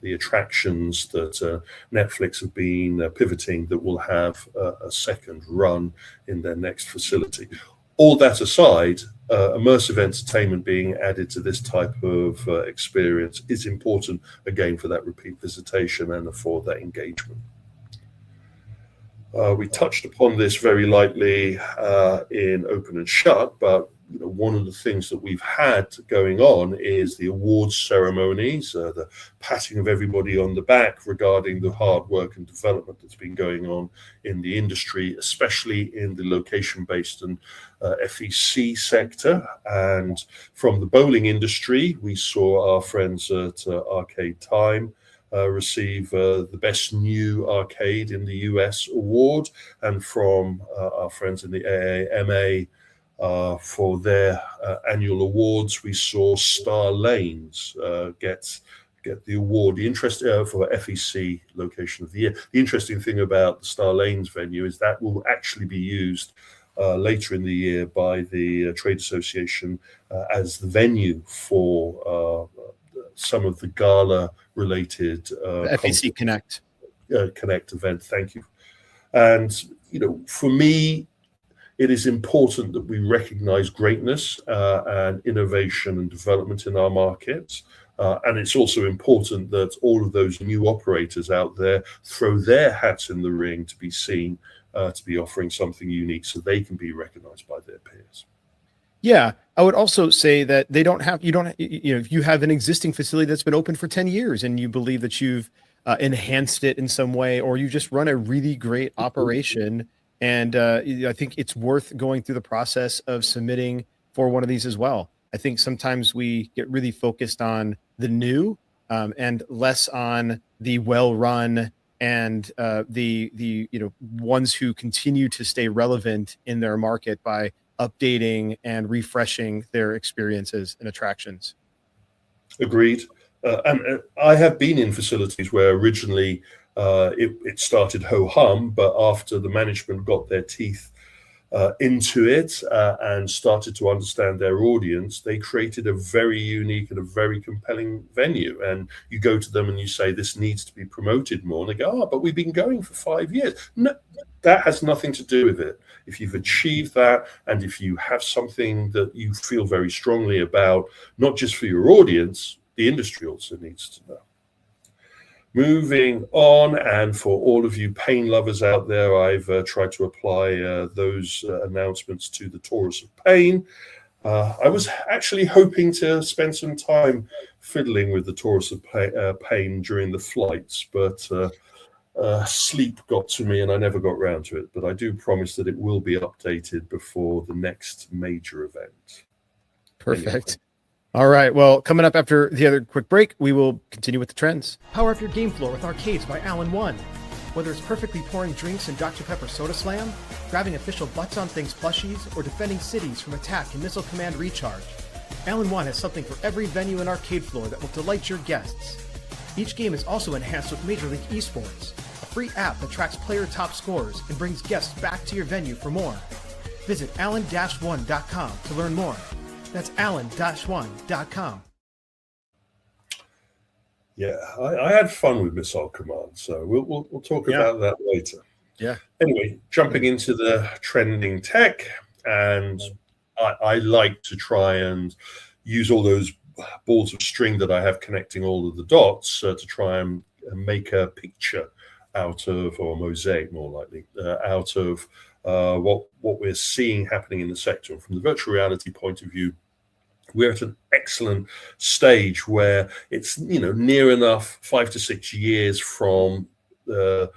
the attractions that Netflix have been pivoting that will have a second run in their next facility. All that aside, immersive entertainment being added to this type of experience is important, again, for that repeat visitation and for that engagement. We touched upon this very lightly in Open and Shut, but one of the things that we've had going on is the awards ceremonies, the patting of everybody on the back regarding the hard work and development that's been going on in the industry, especially in the location-based and FEC sector. And from the bowling industry, we saw our friends at Arcade Time receive the Best New Arcade in the US award, and from our friends in the AAMA for their annual awards, we saw Star Lanes get the award. The interest for FEC Location of the Year. The interesting thing about the Star Lanes venue is that will actually be used later in the year by the trade association as the venue for some of the gala-related FEC Connect event. Thank you. And for me, it is important that we recognize greatness and innovation and development in our markets. And it's also important that all of those new operators out there throw their hats in the ring to be seen, to be offering something unique so they can be recognized by their peers. Yeah, I would also say that if you have an existing facility that's been open for 10 years and you believe that you've enhanced it in some way, or you just run a really great operation, and I think it's worth going through the process of submitting for one of these as well. I think sometimes we get really focused on the new and less on the well-run and the ones who continue to stay relevant in their market by updating and refreshing their experiences and attractions. Agreed. And I have been in facilities where originally it started ho-hum, but after the management got their teeth into it and started to understand their audience, they created a very unique and a very compelling venue. And you go to them and you say, this needs to be promoted more. And they go, but we've been going for 5 years. No, that has nothing to do with it. If you've achieved that, and if you have something that you feel very strongly about, not just for your audience, the industry also needs to know. Moving on, and for all of you pain lovers out there, I've tried to apply those announcements to the Taurus of Pain. I was actually hoping to spend some time fiddling with the Taurus of Pain during the flights, but sleep got to me and I never got round to it. But I do promise that it will be updated before the next major event. Perfect. Anyway. All right. Well, coming up after the other quick break, we will continue with the trends. Power up your game floor with Arcades by Alan One. Whether it's perfectly pouring drinks in Dr. Pepper Soda Slam, grabbing official Butts on Things plushies, or defending cities from attack and missile command recharge, Alan One has something for every venue and arcade floor that will delight your guests. Each game is also enhanced with Major League Esports, a free app that tracks player top scores and brings guests back to your venue for more. Visit allen-one.com to learn more. That's allen-one.com. Yeah, I had fun with Missile Command, so we'll talk about that later. Yeah. Anyway, jumping into the trending tech, and I like to try and use all those balls of string that I have connecting all of the dots to try and make a picture out of, or a mosaic more likely, out of what we're seeing happening in the sector. And from the virtual reality point of view, we're at an excellent stage where it's near enough 5 to 6 years from the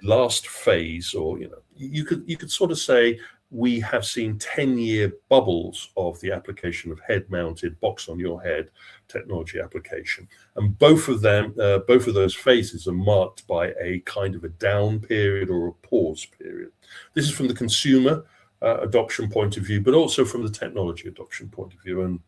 last phase, or you could sort of say we have seen 10-year bubbles of the application of head-mounted box on your head technology application, and both of those phases are marked by a kind of a down period or a pause period. This is from the consumer adoption point of view, but also from the technology adoption point of view. And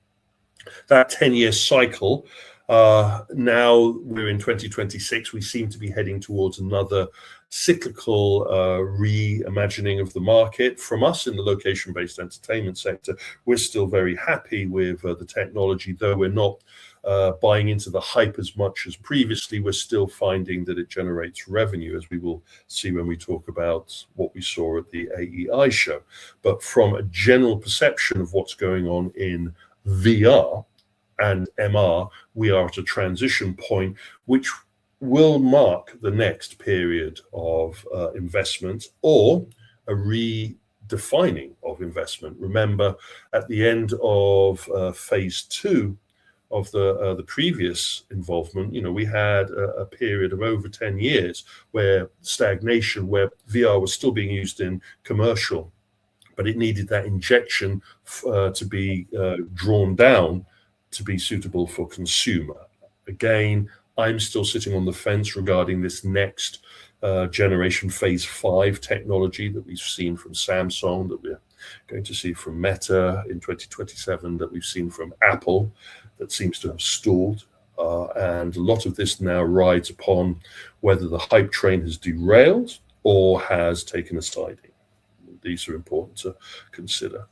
that 10-year cycle, now we're in 2026, we seem to be heading towards another cyclical reimagining of the market. From us in the location-based entertainment sector, we're still very happy with the technology, though we're not buying into the hype as much as previously. We're still finding that it generates revenue, as we will see when we talk about what we saw at the AEI show. But from a general perception of what's going on in VR and MR, we are at a transition point which will mark the next period of investment, or a redefining of investment. Remember, at the end of phase 2 of the previous involvement, we had a period of over 10 years where stagnation, where VR was still being used in commercial, but it needed that injection to be drawn down to be suitable for consumer. Again, I'm still sitting on the fence regarding this next generation phase 5 technology that we've seen from Samsung, that we're going to see from Meta in 2027, that we've seen from Apple, that seems to have stalled. And a lot of this now rides upon whether the hype train has derailed or has taken a siding. These are important to consider.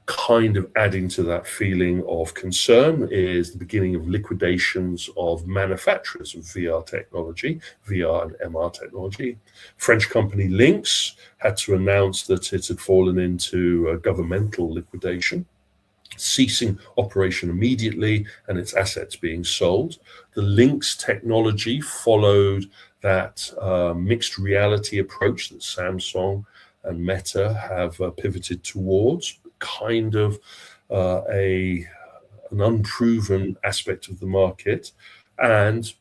Kind of adding to that feeling of concern is the beginning of liquidations of manufacturers of VR technology, VR and MR technology. French company Lynx had to announce that it had fallen into a governmental liquidation, ceasing operation immediately and its assets being sold. The Lynx technology followed that mixed reality approach that Samsung and Meta have pivoted towards, kind of an unproven aspect of the market. And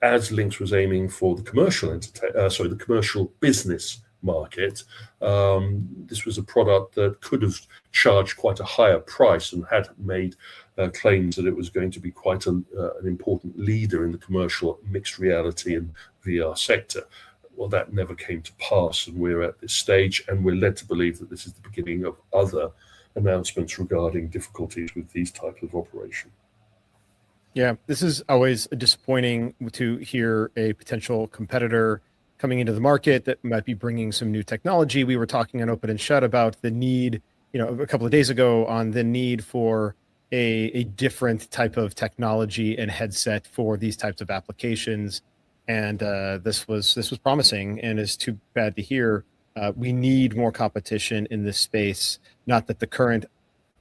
as Lynx was aiming for the the commercial business market, this was a product that could have charged quite a higher price and had made claims that it was going to be quite an important leader in the commercial mixed reality and VR sector. Well, that never came to pass, and we're at this stage, and we're led to believe that this is the beginning of other announcements regarding difficulties with these types of operation. Yeah, this is always disappointing to hear a potential competitor coming into the market that might be bringing some new technology. We were talking on Open and Shut about the need, a couple of days ago, on the need for a different type of technology and headset for these types of applications. And this was promising, and it's too bad to hear. We need more competition in this space. Not that the current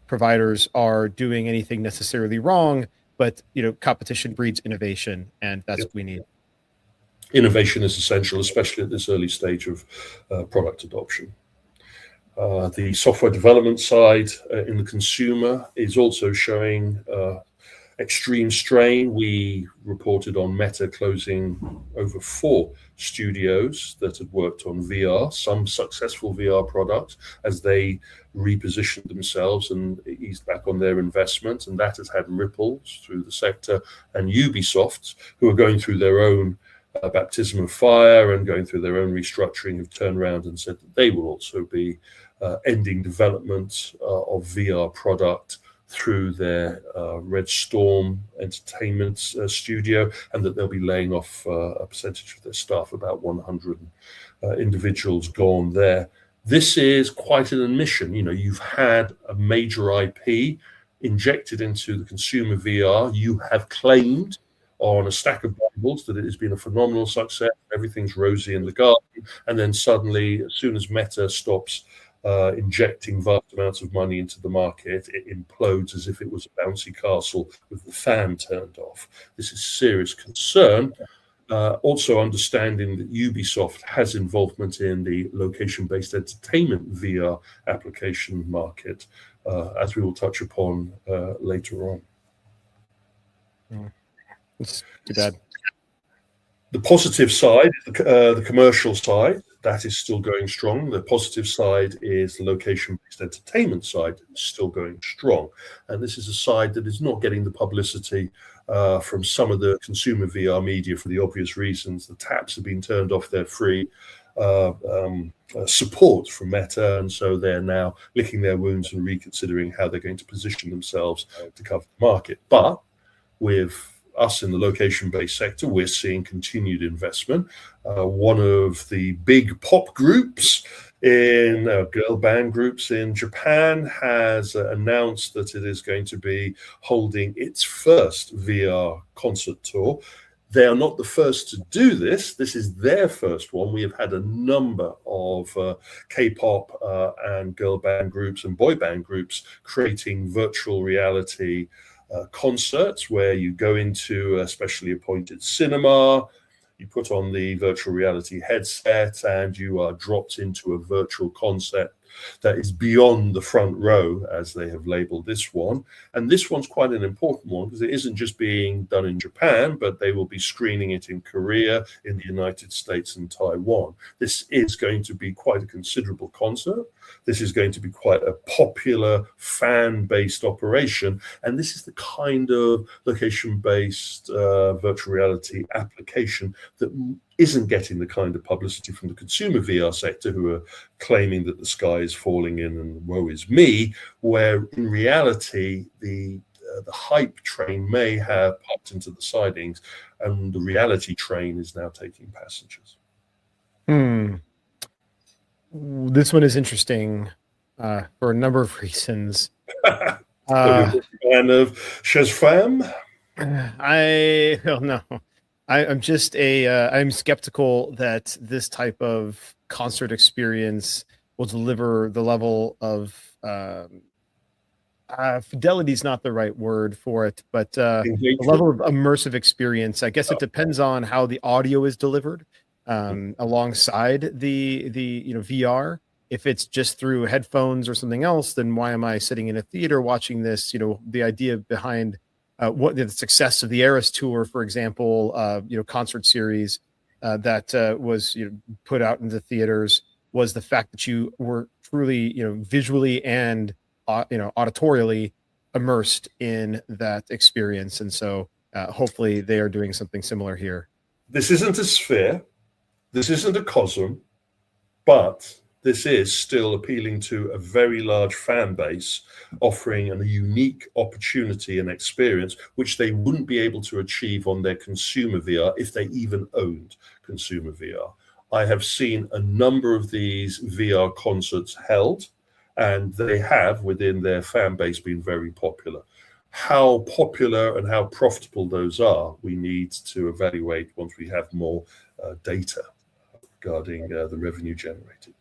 providers are doing anything necessarily wrong, but competition breeds innovation, and that's what we need. Innovation is essential, especially at this early stage of product adoption. The software development side in the consumer is also showing extreme strain. We reported on Meta closing over 4 studios that had worked on VR, some successful VR products, as they repositioned themselves and eased back on their investment, and that has had ripples through the sector. And Ubisoft, who are going through their own baptism of fire and going through their own restructuring, have turned around and said that they will also be ending development of VR product through their Red Storm Entertainment studio, and that they'll be laying off a percentage of their staff, about 100 individuals gone there. This is quite an admission. You've had a major IP injected into the consumer VR. You have claimed on a stack of Bibles that it has been a phenomenal success. Everything's rosy in the garden. And then suddenly, as soon as Meta stops injecting vast amounts of money into the market, it implodes as if it was a bouncy castle with the fan turned off. This is serious concern. Also understanding that Ubisoft has involvement in the location-based entertainment VR application market, as we will touch upon later on. It's too bad. The positive side, the commercial side, that is still going strong. The positive side is the location-based entertainment side, still going strong. And this is a side that is not getting the publicity from some of the consumer VR media for the obvious reasons. The taps have been turned off their free support from Meta, and so they're now licking their wounds and reconsidering how they're going to position themselves to cover the market. But with us in the location-based sector, we're seeing continued investment. One of the big pop groups girl band groups in Japan has announced that it is going to be holding its first VR concert tour. They are not the first to do this. This is their first one. We have had a number of K-pop and girl band groups and boy band groups creating virtual reality concerts where you go into a specially appointed cinema, you put on the virtual reality headset, and you are dropped into a virtual concert that is beyond the front row, as they have labeled this one. And this one's quite an important one because it isn't just being done in Japan, but they will be screening it in Korea, in the United States and Taiwan. This is going to be quite a considerable concert. This is going to be quite a popular fan-based operation. And this is the kind of location-based virtual reality application that isn't getting the kind of publicity from the consumer VR sector, who are claiming that the sky is falling in and woe is me, where in reality the hype train may have popped into the sidings and the reality train is now taking passengers. This one is interesting for a number of reasons. Fan of Shazam? I don't know. I'm just I'm skeptical that this type of concert experience will deliver the level of fidelity is not the right word for it, but the level of immersive experience. I guess it depends on how the audio is delivered alongside the VR. If it's just through headphones or something else, then why am I sitting in a theater watching this? The idea behind what the success of the Eras Tour, for example, concert series that was put out into theaters, was the fact that you were truly visually and auditorially immersed in that experience. And so hopefully they are doing something similar here. This isn't a sphere, this isn't a cosm, but this is still appealing to a very large fan base, offering a unique opportunity and experience which they wouldn't be able to achieve on their consumer VR if they even owned consumer VR. I have seen a number of these VR concerts held, and they have, within their fan base, been very popular. How popular and how profitable those are, we need to evaluate once we have more data regarding the revenue generated.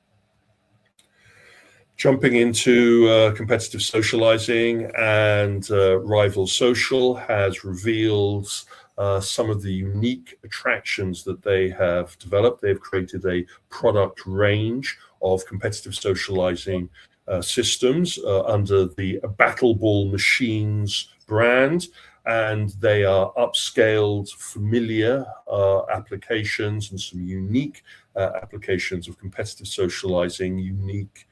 Jumping into competitive socializing, and Rival Social has revealed some of the unique attractions that they have developed. They've created a product range of competitive socializing systems under the Battle Ball Machines brand, and they are upscaled, familiar applications and some unique applications of competitive socializing, unique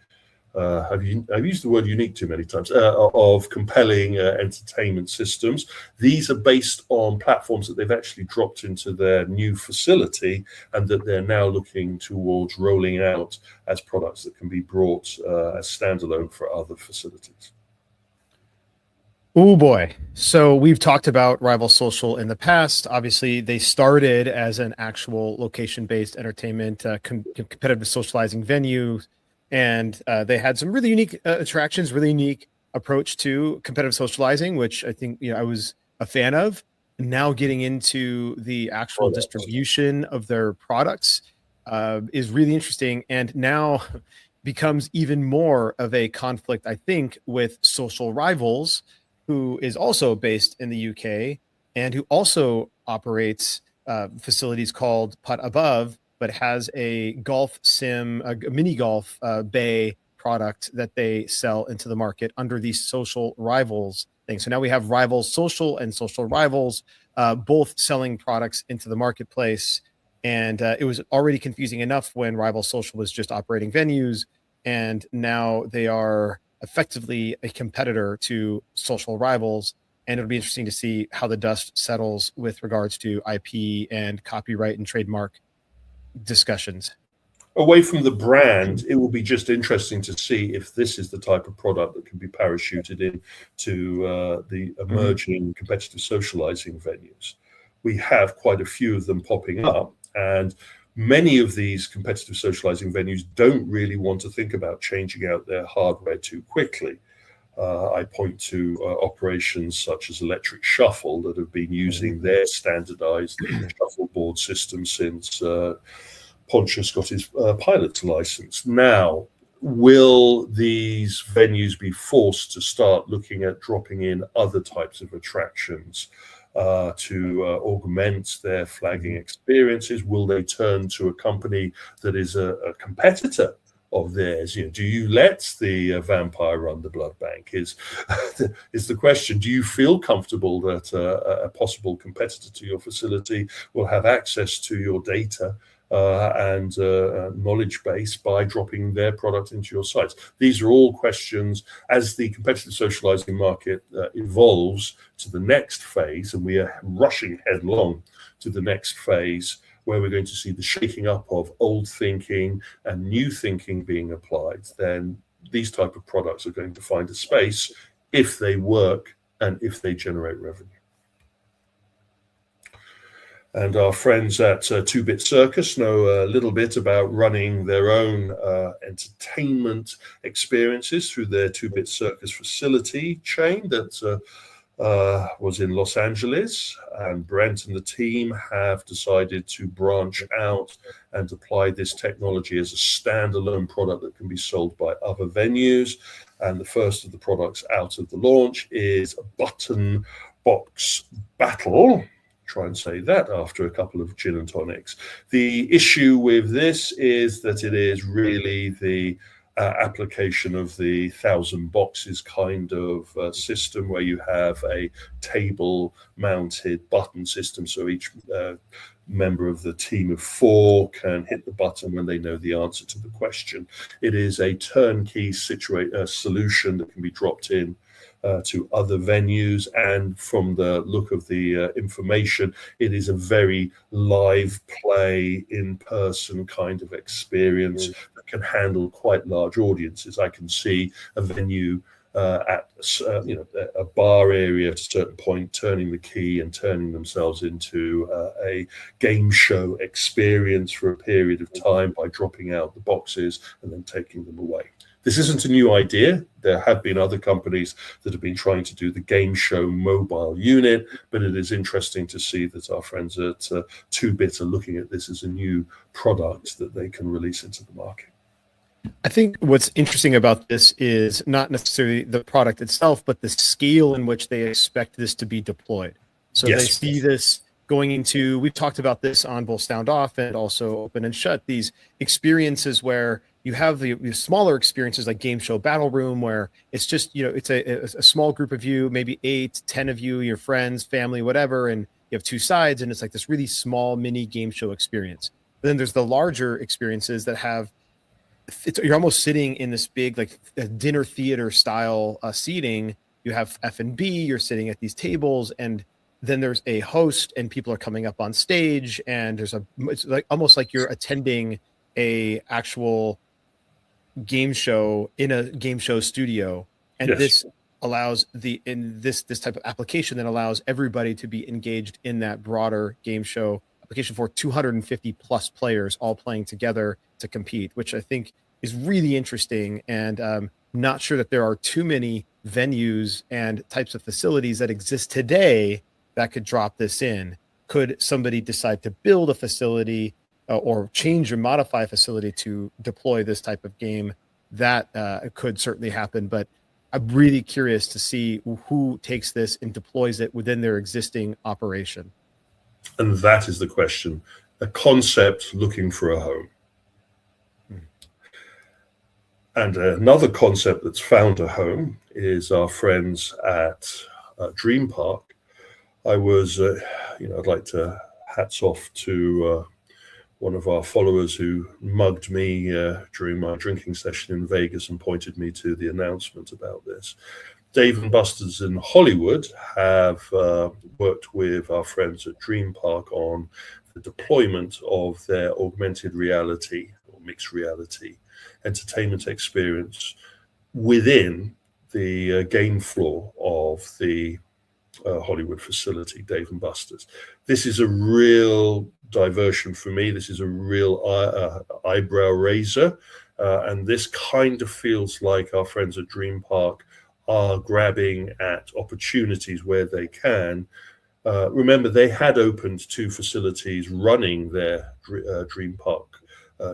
I've used the word unique too many times, of compelling entertainment systems. These are based on platforms that they've actually dropped into their new facility and that they're now looking towards rolling out as products that can be brought as standalone for other facilities. Oh boy. So we've talked about Rival Social in the past. Obviously, they started as an actual location-based entertainment, competitive socializing venue. And they had some really unique attractions, really unique approach to competitive socializing, which I think I was a fan of. Now getting into the actual distribution of their products is really interesting, and now becomes even more of a conflict, I think, with Social Rivals, who is also based in the UK and who also operates facilities called Putt Above, but has a golf sim, a mini golf bay product that they sell into the market under the Social Rivals thing. So now we have Rival Social and Social Rivals, both selling products into the marketplace. And it was already confusing enough when Rival Social was just operating venues, and now they are effectively a competitor to Social Rivals. And it'll be interesting to see how the dust settles with regards to IP and copyright and trademark discussions. Away from the brand, it will be just interesting to see if this is the type of product that can be parachuted into the emerging competitive socializing venues. We have quite a few of them popping up, and many of these competitive socializing venues don't really want to think about changing out their hardware too quickly. I point to operations such as Electric Shuffle that have been using their standardized shuffleboard system since Pontius got his pilot's license. Now, will these venues be forced to start looking at dropping in other types of attractions to augment their flagging experiences? Will they turn to a company that is a competitor of theirs. Do you let the vampire run the blood bank? Is the question. Do you feel comfortable that a possible competitor to your facility will have access to your data and knowledge base by dropping their product into your sites? These are all questions as the competitive socializing market evolves to the next phase, and we are rushing headlong to the next phase, where we're going to see the shaking up of old thinking and new thinking being applied. Then these type of products are going to find a space if they work and if they generate revenue. And our friends at 2-Bit Circus know a little bit about running their own entertainment experiences through their 2-Bit Circus facility chain that was in Los Angeles. And Brent and the team have decided to branch out and apply this technology as a standalone product that can be sold by other venues. And the first of the products out of the launch is a Button Box Battle. Try and say that after a couple of gin and tonics. The issue with this is that it is really the application of the 1,000 boxes kind of system, where you have a table mounted button system, so each member of the team of 4 can hit the button when they know the answer to the question. It is a turnkey solution that can be dropped in to other venues, and from the look of the information, it is a very live play, in-person kind of experience that can handle quite large audiences. I can see a venue at a bar area at a certain point turning the key and turning themselves into a game show experience for a period of time by dropping out the boxes and then taking them away. This isn't a new idea. There have been other companies that have been trying to do the game show mobile unit, but it is interesting to see that our friends at 2-Bit are looking at this as a new product that they can release into the market. I think what's interesting about this is not necessarily the product itself, but the scale in which they expect this to be deployed. So they see this going into, we've talked about this on both Sound Off and also Open and Shut, these experiences where you have the smaller experiences like Game Show Battle Room, where it's just, it's a small group of you, maybe 8, 10 of you, your friends, family, whatever, and you have 2 sides, and it's like this really small mini game show experience. But then there's the larger experiences that have, you're almost sitting in this big like dinner theater style seating. You have F&B, you're sitting at these tables, and then there's a host and people are coming up on stage, and it's like almost like you're attending a actual game show in a game show studio. And this allows this type of application that allows everybody to be engaged in that broader game show application for 250 plus players all playing together to compete, which I think is really interesting. And not sure that there are too many venues and types of facilities that exist today that could drop this in. Could somebody decide to build a facility or change or modify a facility to deploy this type of game? That could certainly happen, but I'm really curious to see who takes this and deploys it within their existing operation. And that is the question. A concept looking for a home. And another concept that's found a home is our friends at Dream Park. I was, I'd like to hats off to one of our followers who mugged me during my drinking session in Vegas and pointed me to the announcement about this. Dave & Buster's in Hollywood have worked with our friends at Dream Park on the deployment of their augmented reality or mixed reality entertainment experience within the game floor of the Hollywood facility, Dave & Buster's. This is a real diversion for me. This is a real eyebrow raiser. And this kind of feels like our friends at Dream Park are grabbing at opportunities where they can. Remember, they had opened 2 facilities running their Dream Park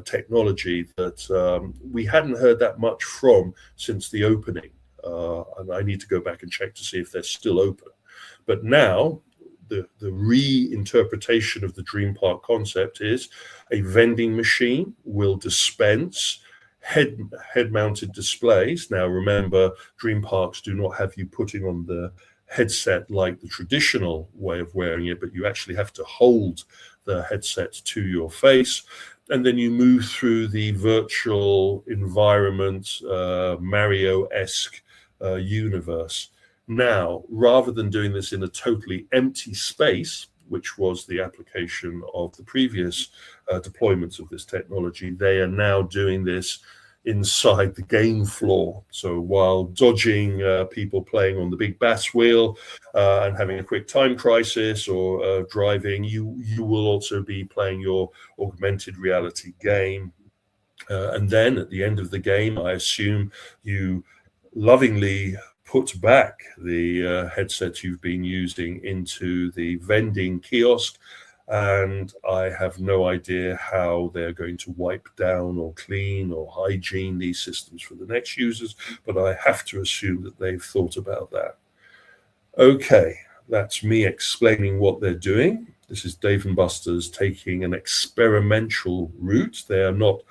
technology that we hadn't heard that much from since the opening. And I need to go back and check to see if they're still open. But now the reinterpretation of the Dream Park concept is a vending machine will dispense head-mounted displays. Now, remember, dream parks do not have you putting on the headset like the traditional way of wearing it, but you actually have to hold the headset to your face, and then you move through the virtual environment, Mario-esque universe. Now, rather than doing this in a totally empty space, which was the application of the previous deployments of this technology, they are now doing this inside the game floor. So while dodging people playing on the big bass wheel and having a quick time crisis or driving, you will also be playing your augmented reality game. And then at the end of the game, I assume you lovingly put back the headset you've been using into the vending kiosk, and I have no idea how they're going to wipe down or clean or hygiene these systems for the next users, but I have to assume that they've thought about that. Okay, that's me explaining what they're doing. This is Dave & Buster's taking an experimental route. They are not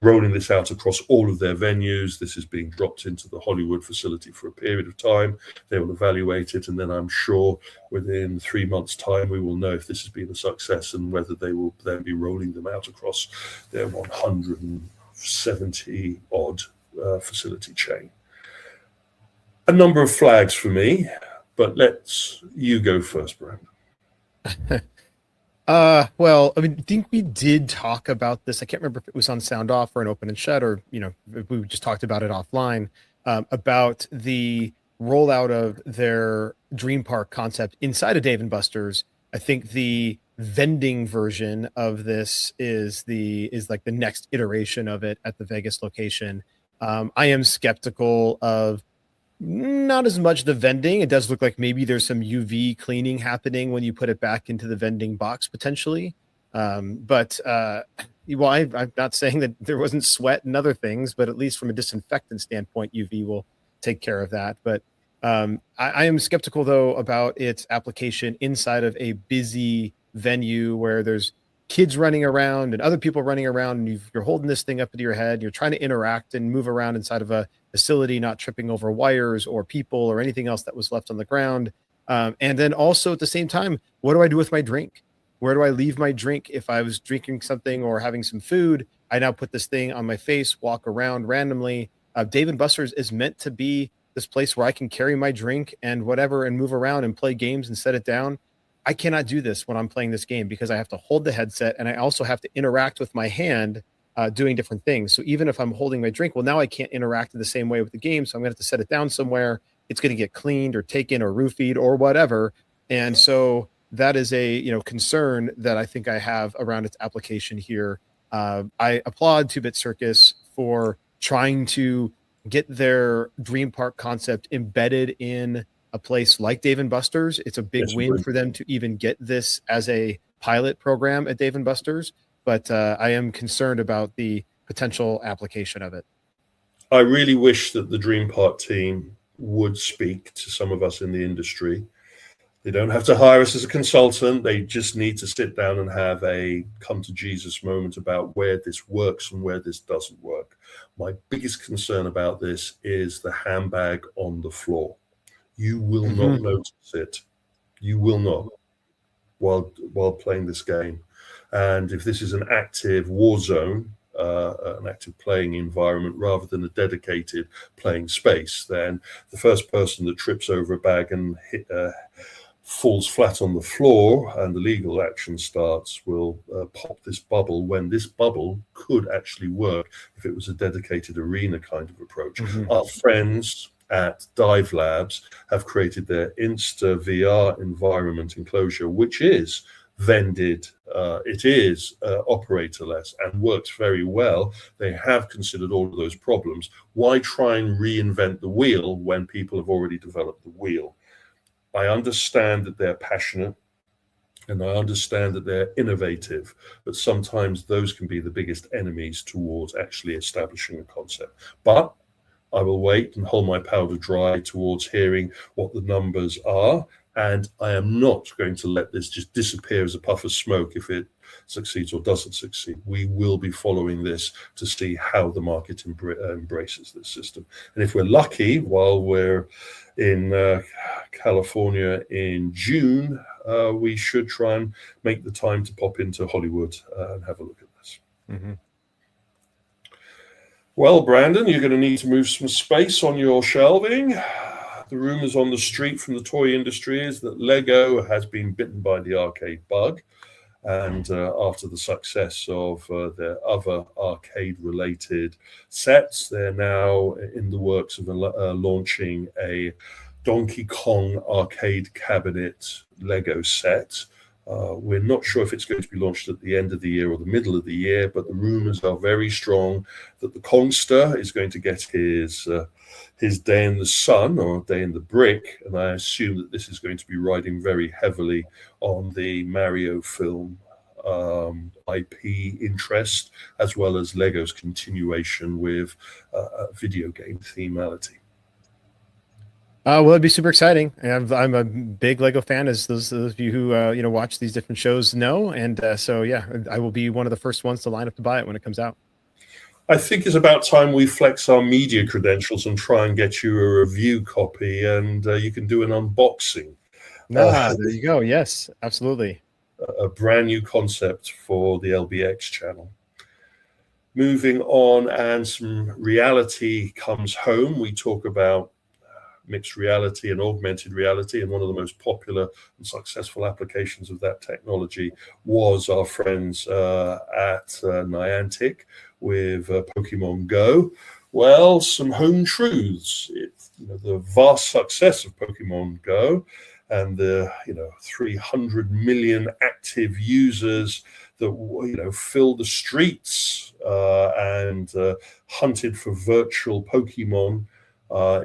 rolling this out across all of their venues. This is being dropped into the Hollywood facility for a period of time. They will evaluate it, and then I'm sure within 3 months' time, we will know if this has been a success and whether they will then be rolling them out across their 170-odd facility chain. A number of flags for me, but you go first, Brandon. Well, I mean, I think we did talk about this. I can't remember if it was on Sound Off or an Open and Shut, or, if we just talked about it offline, about the rollout of their Dream Park concept inside of Dave & Buster's. I think the vending version of this is like the next iteration of it at the Vegas location. I am skeptical of not as much the vending. It does look like maybe there's some UV cleaning happening when you put it back into the vending box potentially. I'm not saying that there wasn't sweat and other things, but at least from a disinfectant standpoint, UV will take care of that. But I am skeptical, though, about its application inside of a busy venue where there's kids running around and other people running around, and you're holding this thing up to your head. You're trying to interact and move around inside of a facility, not tripping over wires or people or anything else that was left on the ground. And then also at the same time, what do I do with my drink? Where do I leave my drink? If I was drinking something or having some food, I now put this thing on my face, walk around randomly. Dave & Buster's is meant to be this place where I can carry my drink and whatever and move around and play games and set it down. I cannot do this when I'm playing this game because I have to hold the headset and I also have to interact with my hand doing different things. So even if I'm holding my drink, well, now I can't interact in the same way with the game. So I'm going to have to set it down somewhere. It's going to get cleaned or taken or roofied or whatever. And so that is a concern that I think I have around its application here. I applaud 2-Bit Circus for trying to get their Dream Park concept embedded in a place like Dave & Buster's. It's a big win for them to even get this as a pilot program at Dave & Buster's. But I am concerned about the potential application of it. I really wish that the Dream Park team would speak to some of us in the industry. They don't have to hire us as a consultant. They just need to sit down and have a come to Jesus moment about where this works and where this doesn't work. My biggest concern about this is the handbag on the floor. You will not notice it. You will not while playing this game. And if this is an active war zone, an active playing environment rather than a dedicated playing space, then the first person that trips over a bag and falls flat on the floor and the legal action starts will pop this bubble, when this bubble could actually work if it was a dedicated arena kind of approach. Our friends at Dive Labs have created their Insta VR environment enclosure, which is vended. It is operatorless and works very well. They have considered all of those problems. Why try and reinvent the wheel when people have already developed the wheel? I understand that they're passionate and I understand that they're innovative, but sometimes those can be the biggest enemies towards actually establishing a concept. But I will wait and hold my powder dry towards hearing what the numbers are. And I am not going to let this just disappear as a puff of smoke if it succeeds or doesn't succeed. We will be following this to see how the market embraces this system. And if we're lucky, while we're in California in June, we should try and make the time to pop into Hollywood and have a look at this. Mm-hmm. Well, Brandon, you're going to need to move some space on your shelving. The rumors on the street from the toy industry is that Lego has been bitten by the arcade bug. And after the success of their other arcade-related sets, they're now in the works of launching a Donkey Kong arcade cabinet Lego set. We're not sure if it's going to be launched at the end of the year or the middle of the year, but the rumors are very strong that the Kongster is going to get his day in the sun or day in the brick, and I assume that this is going to be riding very heavily on the Mario film IP interest, as well as Lego's continuation with video game themality. Well, it'd be super exciting. I'm a big Lego fan, as those of you who watch these different shows know, and so yeah, I will be one of the first ones to line up to buy it when it comes out. I think it's about time we flex our media credentials and try and get you a review copy, and you can do an unboxing. There you go. Yes, absolutely. A brand new concept for the LBX channel. Moving on, and some reality comes home. We talk about mixed reality and augmented reality, and one of the most popular and successful applications of that technology was our friends at Niantic with Pokemon Go. Well, some home truths. The vast success of Pokemon Go and the 300 million active users that filled the streets and hunted for virtual Pokemon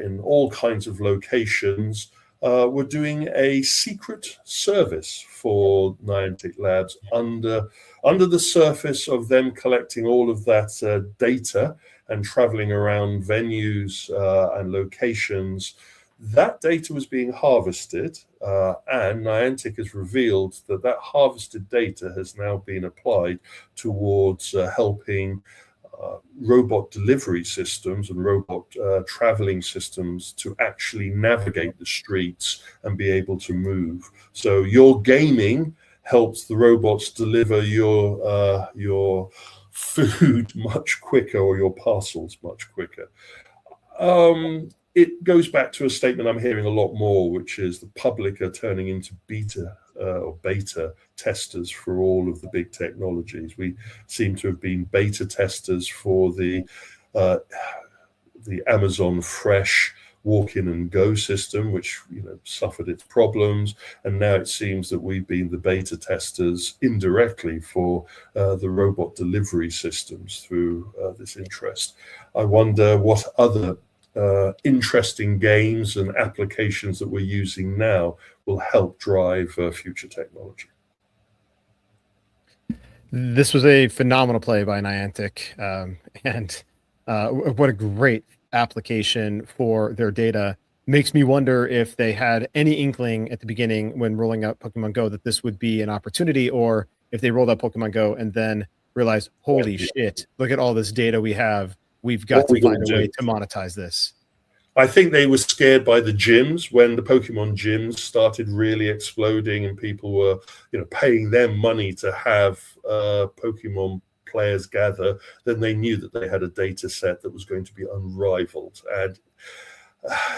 in all kinds of locations, were doing a secret service for Niantic Labs under the surface of them collecting all of that data and traveling around venues and locations. That data was being harvested, and Niantic has revealed that harvested data has now been applied towards helping robot delivery systems and robot traveling systems to actually navigate the streets and be able to move. So your gaming helps the robots deliver your food much quicker, or your parcels much quicker. It goes back to a statement I'm hearing a lot more, which is the public are turning into beta testers for all of the big technologies. We seem to have been beta testers for the Amazon Fresh walk-in and go system, which suffered its problems, and now it seems that we've been the beta testers indirectly for the robot delivery systems through this interest. I wonder what other interesting games and applications that we're using now will help drive future technology. This was a phenomenal play by Niantic, and what a great application for their data. Makes me wonder if they had any inkling at the beginning when rolling out Pokemon Go that this would be an opportunity, or if they rolled out Pokemon Go and then realized, holy shit, look at all this data we have. We've got to find a way to monetize this. I think they were scared by the gyms when the Pokemon gyms started really exploding, and people were, paying them money to have Pokemon players gather. Then they knew that they had a data set that was going to be unrivaled, and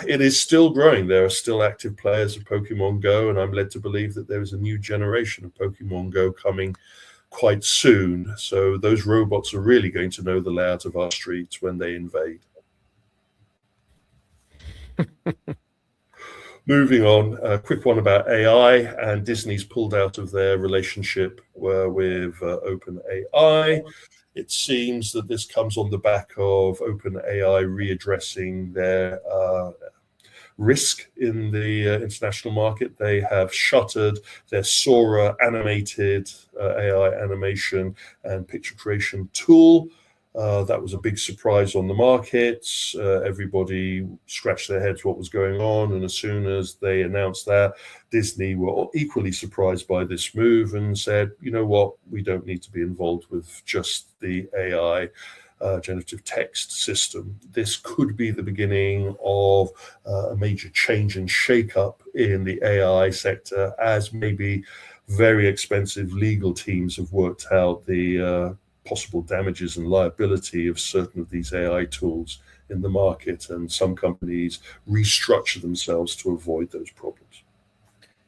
it is still growing. There are still active players of Pokemon Go, and I'm led to believe that there is a new generation of Pokemon Go coming quite soon. So those robots are really going to know the layout of our streets when they invade. Moving on, a quick one about AI, and Disney's pulled out of their relationship with OpenAI. It seems that this comes on the back of OpenAI readdressing their risk in the international market. They have shuttered their Sora animated AI animation and picture creation tool. That was a big surprise on the markets. Everybody scratched their heads what was going on. And as soon as they announced that, Disney were equally surprised by this move and said, you know what, we don't need to be involved with just the AI generative text system. This could be the beginning of a major change and shake-up in the AI sector, as maybe very expensive legal teams have worked out the possible damages and liability of certain of these AI tools in the market, and some companies restructure themselves to avoid those problems.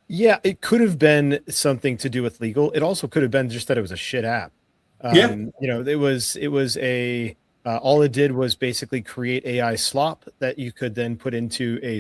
Yeah, it could have been something to do with legal. It also could have been just that it was a shit app. You know, it was a all it did was basically create AI slop that you could then put into a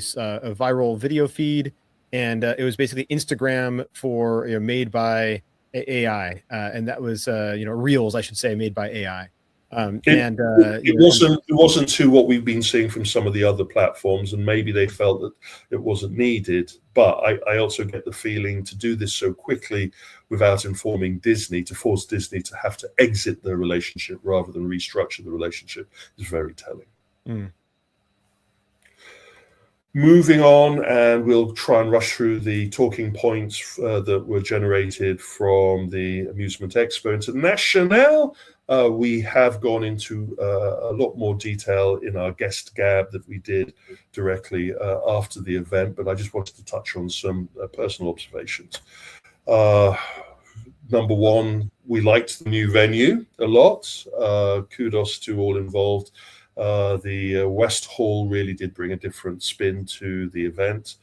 viral video feed, and it was basically Instagram for, you know, made by AI, and that was you know, Reels, I should say, made by AI. It wasn't to what we've been seeing from some of the other platforms, and maybe they felt that it wasn't needed. But I also get the feeling to do this so quickly without informing Disney, to force Disney to have to exit the relationship rather than restructure the relationship, is very telling. Moving on, and we'll try and rush through the talking points that were generated from the Amusement Expo International. We have gone into a lot more detail in our guest gab that we did directly after the event, but I just wanted to touch on some personal observations. Number one, we liked the new venue a lot. Kudos to all involved. The West Hall really did bring a different spin to the event,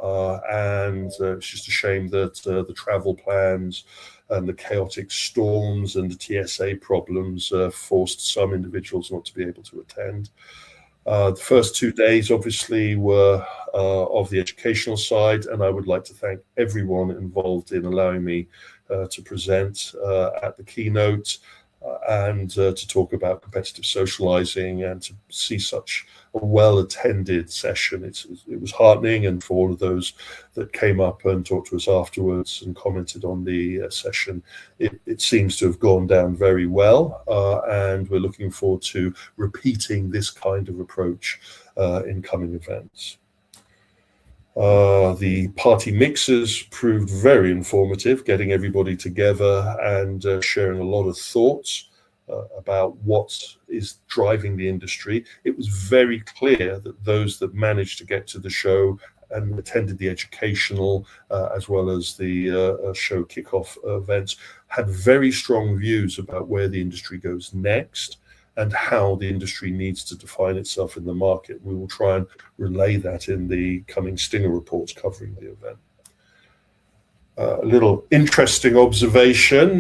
and it's just a shame that the travel plans and the chaotic storms and the TSA problems forced some individuals not to be able to attend. The first 2 days obviously were of the educational side, and I would like to thank everyone involved in allowing me to present at the keynote, and to talk about competitive socializing and to see such a well-attended session. It was heartening, and for all of those that came up and talked to us afterwards and commented on the session, it seems to have gone down very well, and we're looking forward to repeating this kind of approach in coming events. The party mixers proved very informative, getting everybody together and sharing a lot of thoughts about what is driving the industry. It was very clear that those that managed to get to the show and attended the educational as well as the show kickoff events had very strong views about where the industry goes next and how the industry needs to define itself in the market. We will try and relay that in the coming Stinger reports covering the event. A little interesting observation,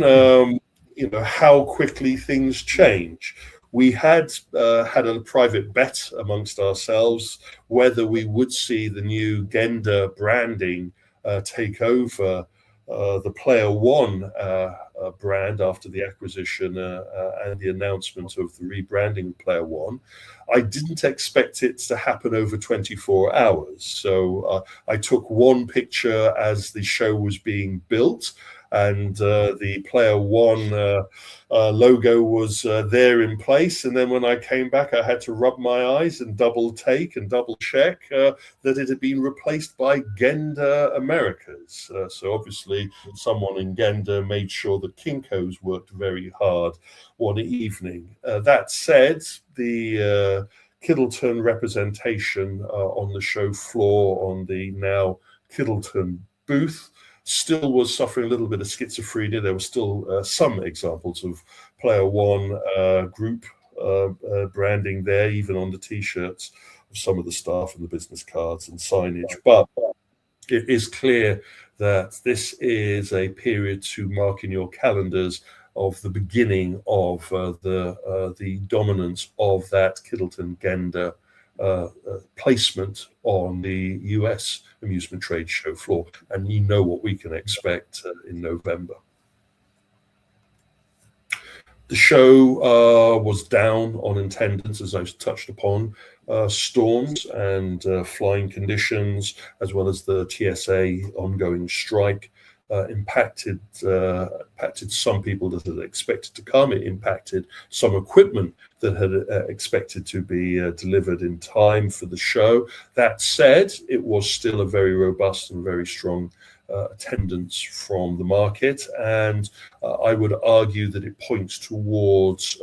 you know, how quickly things change. We had had a private bet amongst ourselves whether we would see the new Gender branding take over the Player One brand after the acquisition and the announcement of the rebranding of Player One. I didn't expect it to happen over 24 hours. So I took one picture as the show was being built, and the Player One logo was there in place. And then when I came back, I had to rub my eyes and double take and double check that it had been replaced by Gender Americas. So obviously someone in Gender made sure that Kinko's worked very hard one evening. That said, the Kiddleton representation on the show floor on the now Kiddleton booth still was suffering a little bit of schizophrenia. There were still some examples of Player One group branding there, even on the T-shirts of some of the staff and the business cards and signage. But it is clear that this is a period to mark in your calendars of the beginning of the dominance of that Kiddleton Gender placement on the US amusement trade show floor, and you know what we can expect in November. The show was down on attendance, as I touched upon. Storms and flying conditions, as well as the TSA ongoing strike, impacted some people that had expected to come. It impacted some equipment that had expected to be delivered in time for the show. That said, it was still a very robust and very strong attendance from the market, and I would argue that it points towards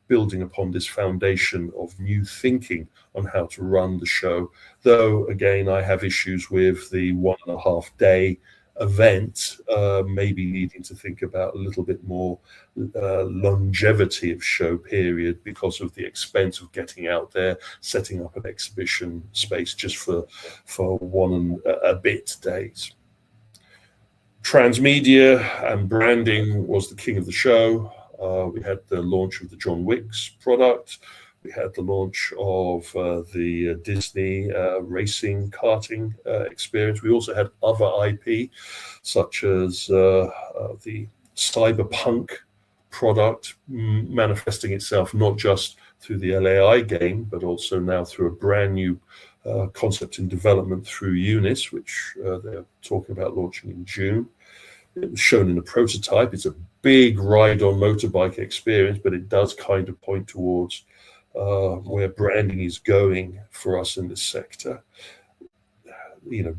building upon this foundation of new thinking on how to run the show. Though again, I have issues with the 1.5 day event, maybe needing to think about a little bit more longevity of show period because of the expense of getting out there, setting up an exhibition space just for 1 and a bit days. Transmedia and branding was the king of the show. We had the launch of the John Wick's product. We had the launch of the Disney racing karting experience. We also had other IP, such as the cyberpunk product manifesting itself not just through the LAI game, but also now through a brand new concept in development through Unis, which they're talking about launching in June. It was shown in a prototype. It's a big ride-on motorbike experience, but it does kind of point towards where branding is going for us in this sector.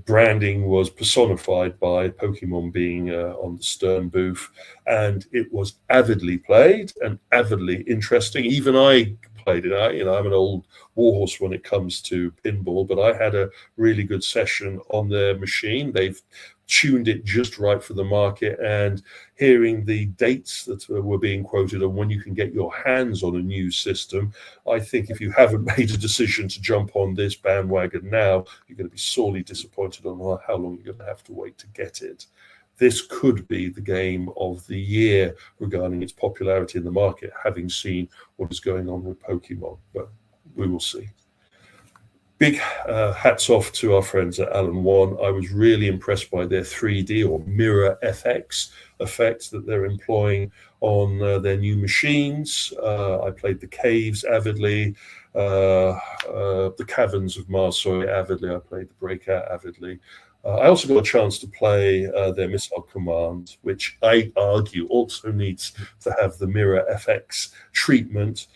Branding was personified by Pokemon being on the Stern booth, and it was avidly played and avidly interesting. Even I played it. I'm an old warhorse when it comes to pinball, but I had a really good session on their machine. They've tuned it just right for the market, and hearing the dates that were being quoted on when you can get your hands on a new system, I think if you haven't made a decision to jump on this bandwagon now, you're going to be sorely disappointed on how long you're going to have to wait to get it. This could be the game of the year regarding its popularity in the market, having seen what is going on with Pokemon, but we will see. Big hats off to our friends at Alan One. I was really impressed by their 3D or mirror FX effects that they're employing on their new machines. I played the caves avidly, the caverns of Mars avidly. I played the Breakout avidly. I also got a chance to play their Missile Command, which I argue also needs to have the mirror FX treatment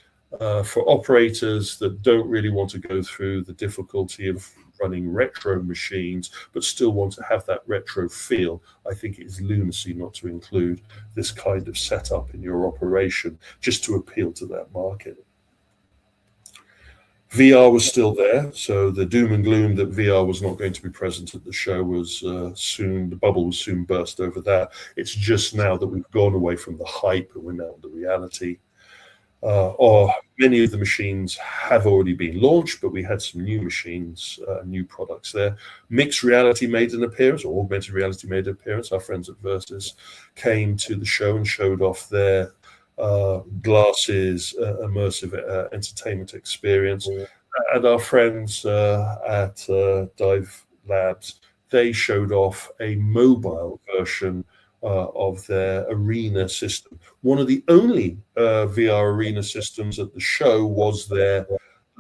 for operators that don't really want to go through the difficulty of running retro machines, but still want to have that retro feel. I think it is lunacy not to include this kind of setup in your operation just to appeal to that market. VR was still there, so the doom and gloom that VR was not going to be present at the show was the bubble was soon burst over that. It's just now that we've gone away from the hype and we're now in the reality. Or many of the machines have already been launched, but we had some new machines, new products there. Mixed reality made an appearance, or augmented reality made an appearance. Our friends at Versus came to the show and showed off their glasses immersive entertainment experience. And our friends at Dive Labs, they showed off a mobile version of their arena system. One of the only VR arena systems at the show was their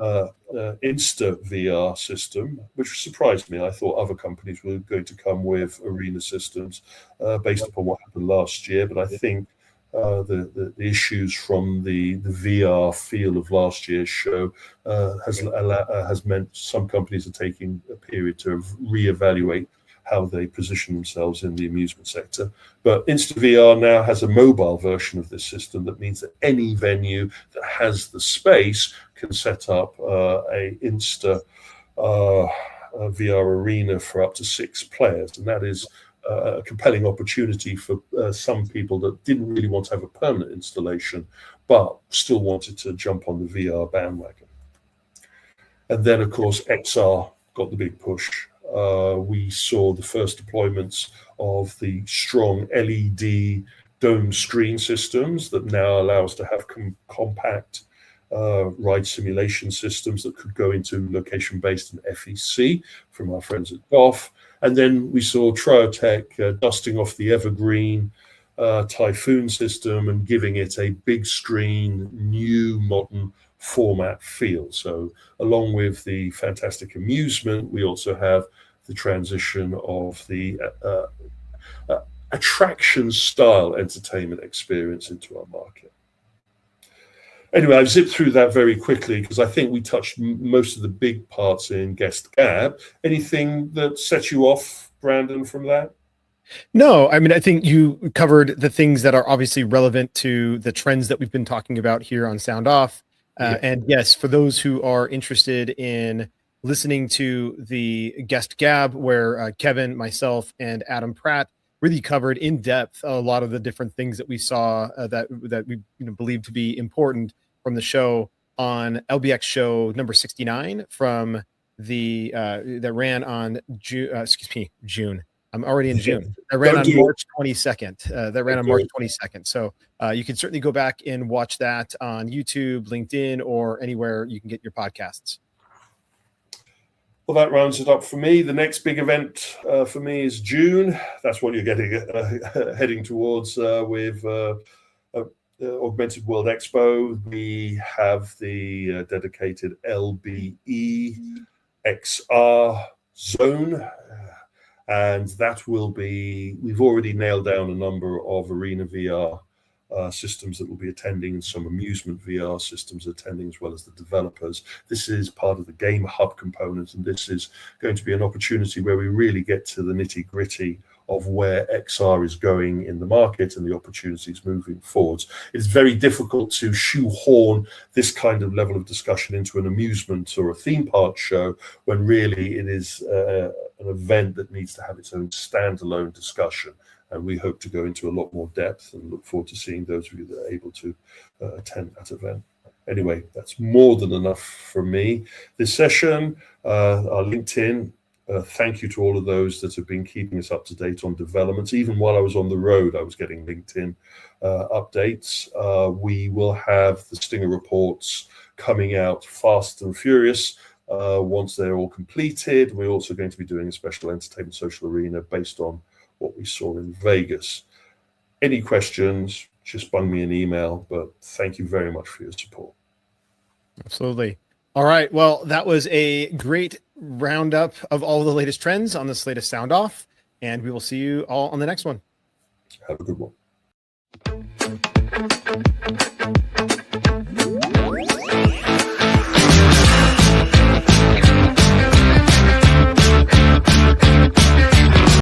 Insta VR system, which surprised me. I thought other companies were going to come with arena systems based upon what happened last year, but I think the issues from the VR feel of last year's show has meant some companies are taking a period to reevaluate how they position themselves in the amusement sector. But InstaVR now has a mobile version of this system that means that any venue that has the space can set up a Insta VR arena for up to 6 players. And that is a compelling opportunity for some people that didn't really want to have a permanent installation, but still wanted to jump on the VR bandwagon. And then, of course, XR got the big push. We saw the first deployments of the strong LED dome screen systems that now allow us to have compact ride simulation systems that could go into location-based and FEC from our friends at DOF. And then we saw Triotech dusting off the Evergreen Typhoon system and giving it a big screen, new modern format feel. So along with the fantastic amusement, we also have the transition of the attraction style entertainment experience into our market. Anyway, I've zipped through that very quickly because I think we touched most of the big parts in Guest Gab. Anything that sets you off, Brandon, from that? No, I mean, I think you covered the things that are obviously relevant to the trends that we've been talking about here on Sound Off. And yes, for those who are interested in listening to the Guest Gab, where Kevin, myself, and Adam Pratt really covered in depth a lot of the different things that we saw that we believe to be important from the show on LBX show number 69 from the that ran on June. I'm already in June. That ran on March 22nd. That ran on March 22nd. So you can certainly go back and watch that on YouTube, LinkedIn, or anywhere you can get your podcasts. Well, that rounds it up for me. The next big event for me is June. That's what you're getting heading towards with Augmented World Expo. We have the dedicated LBE XR zone. And that will be, we've already nailed down a number of Arena VR systems that will be attending, and some Amusement VR systems attending, as well as the developers. This is part of the Game Hub component, and this is going to be an opportunity where we really get to the nitty-gritty of where XR is going in the market and the opportunities moving forwards. It's very difficult to shoehorn this kind of level of discussion into an amusement or a theme park show when really it is an event that needs to have its own standalone discussion. And we hope to go into a lot more depth and look forward to seeing those of you that are able to attend that event. Anyway, that's more than enough from me. This session, our LinkedIn, thank you to all of those that have been keeping us up to date on developments. Even while I was on the road, I was getting LinkedIn updates. We will have the Stinger reports coming out fast and furious once they're all completed. We're also going to be doing a special entertainment social arena based on what we saw in Vegas. Any questions, just bung me an email, but thank you very much for your support. Absolutely. All right. Well, that was a great roundup of all the latest trends on this latest Sound Off, and we will see you all on the next one. Have a good one.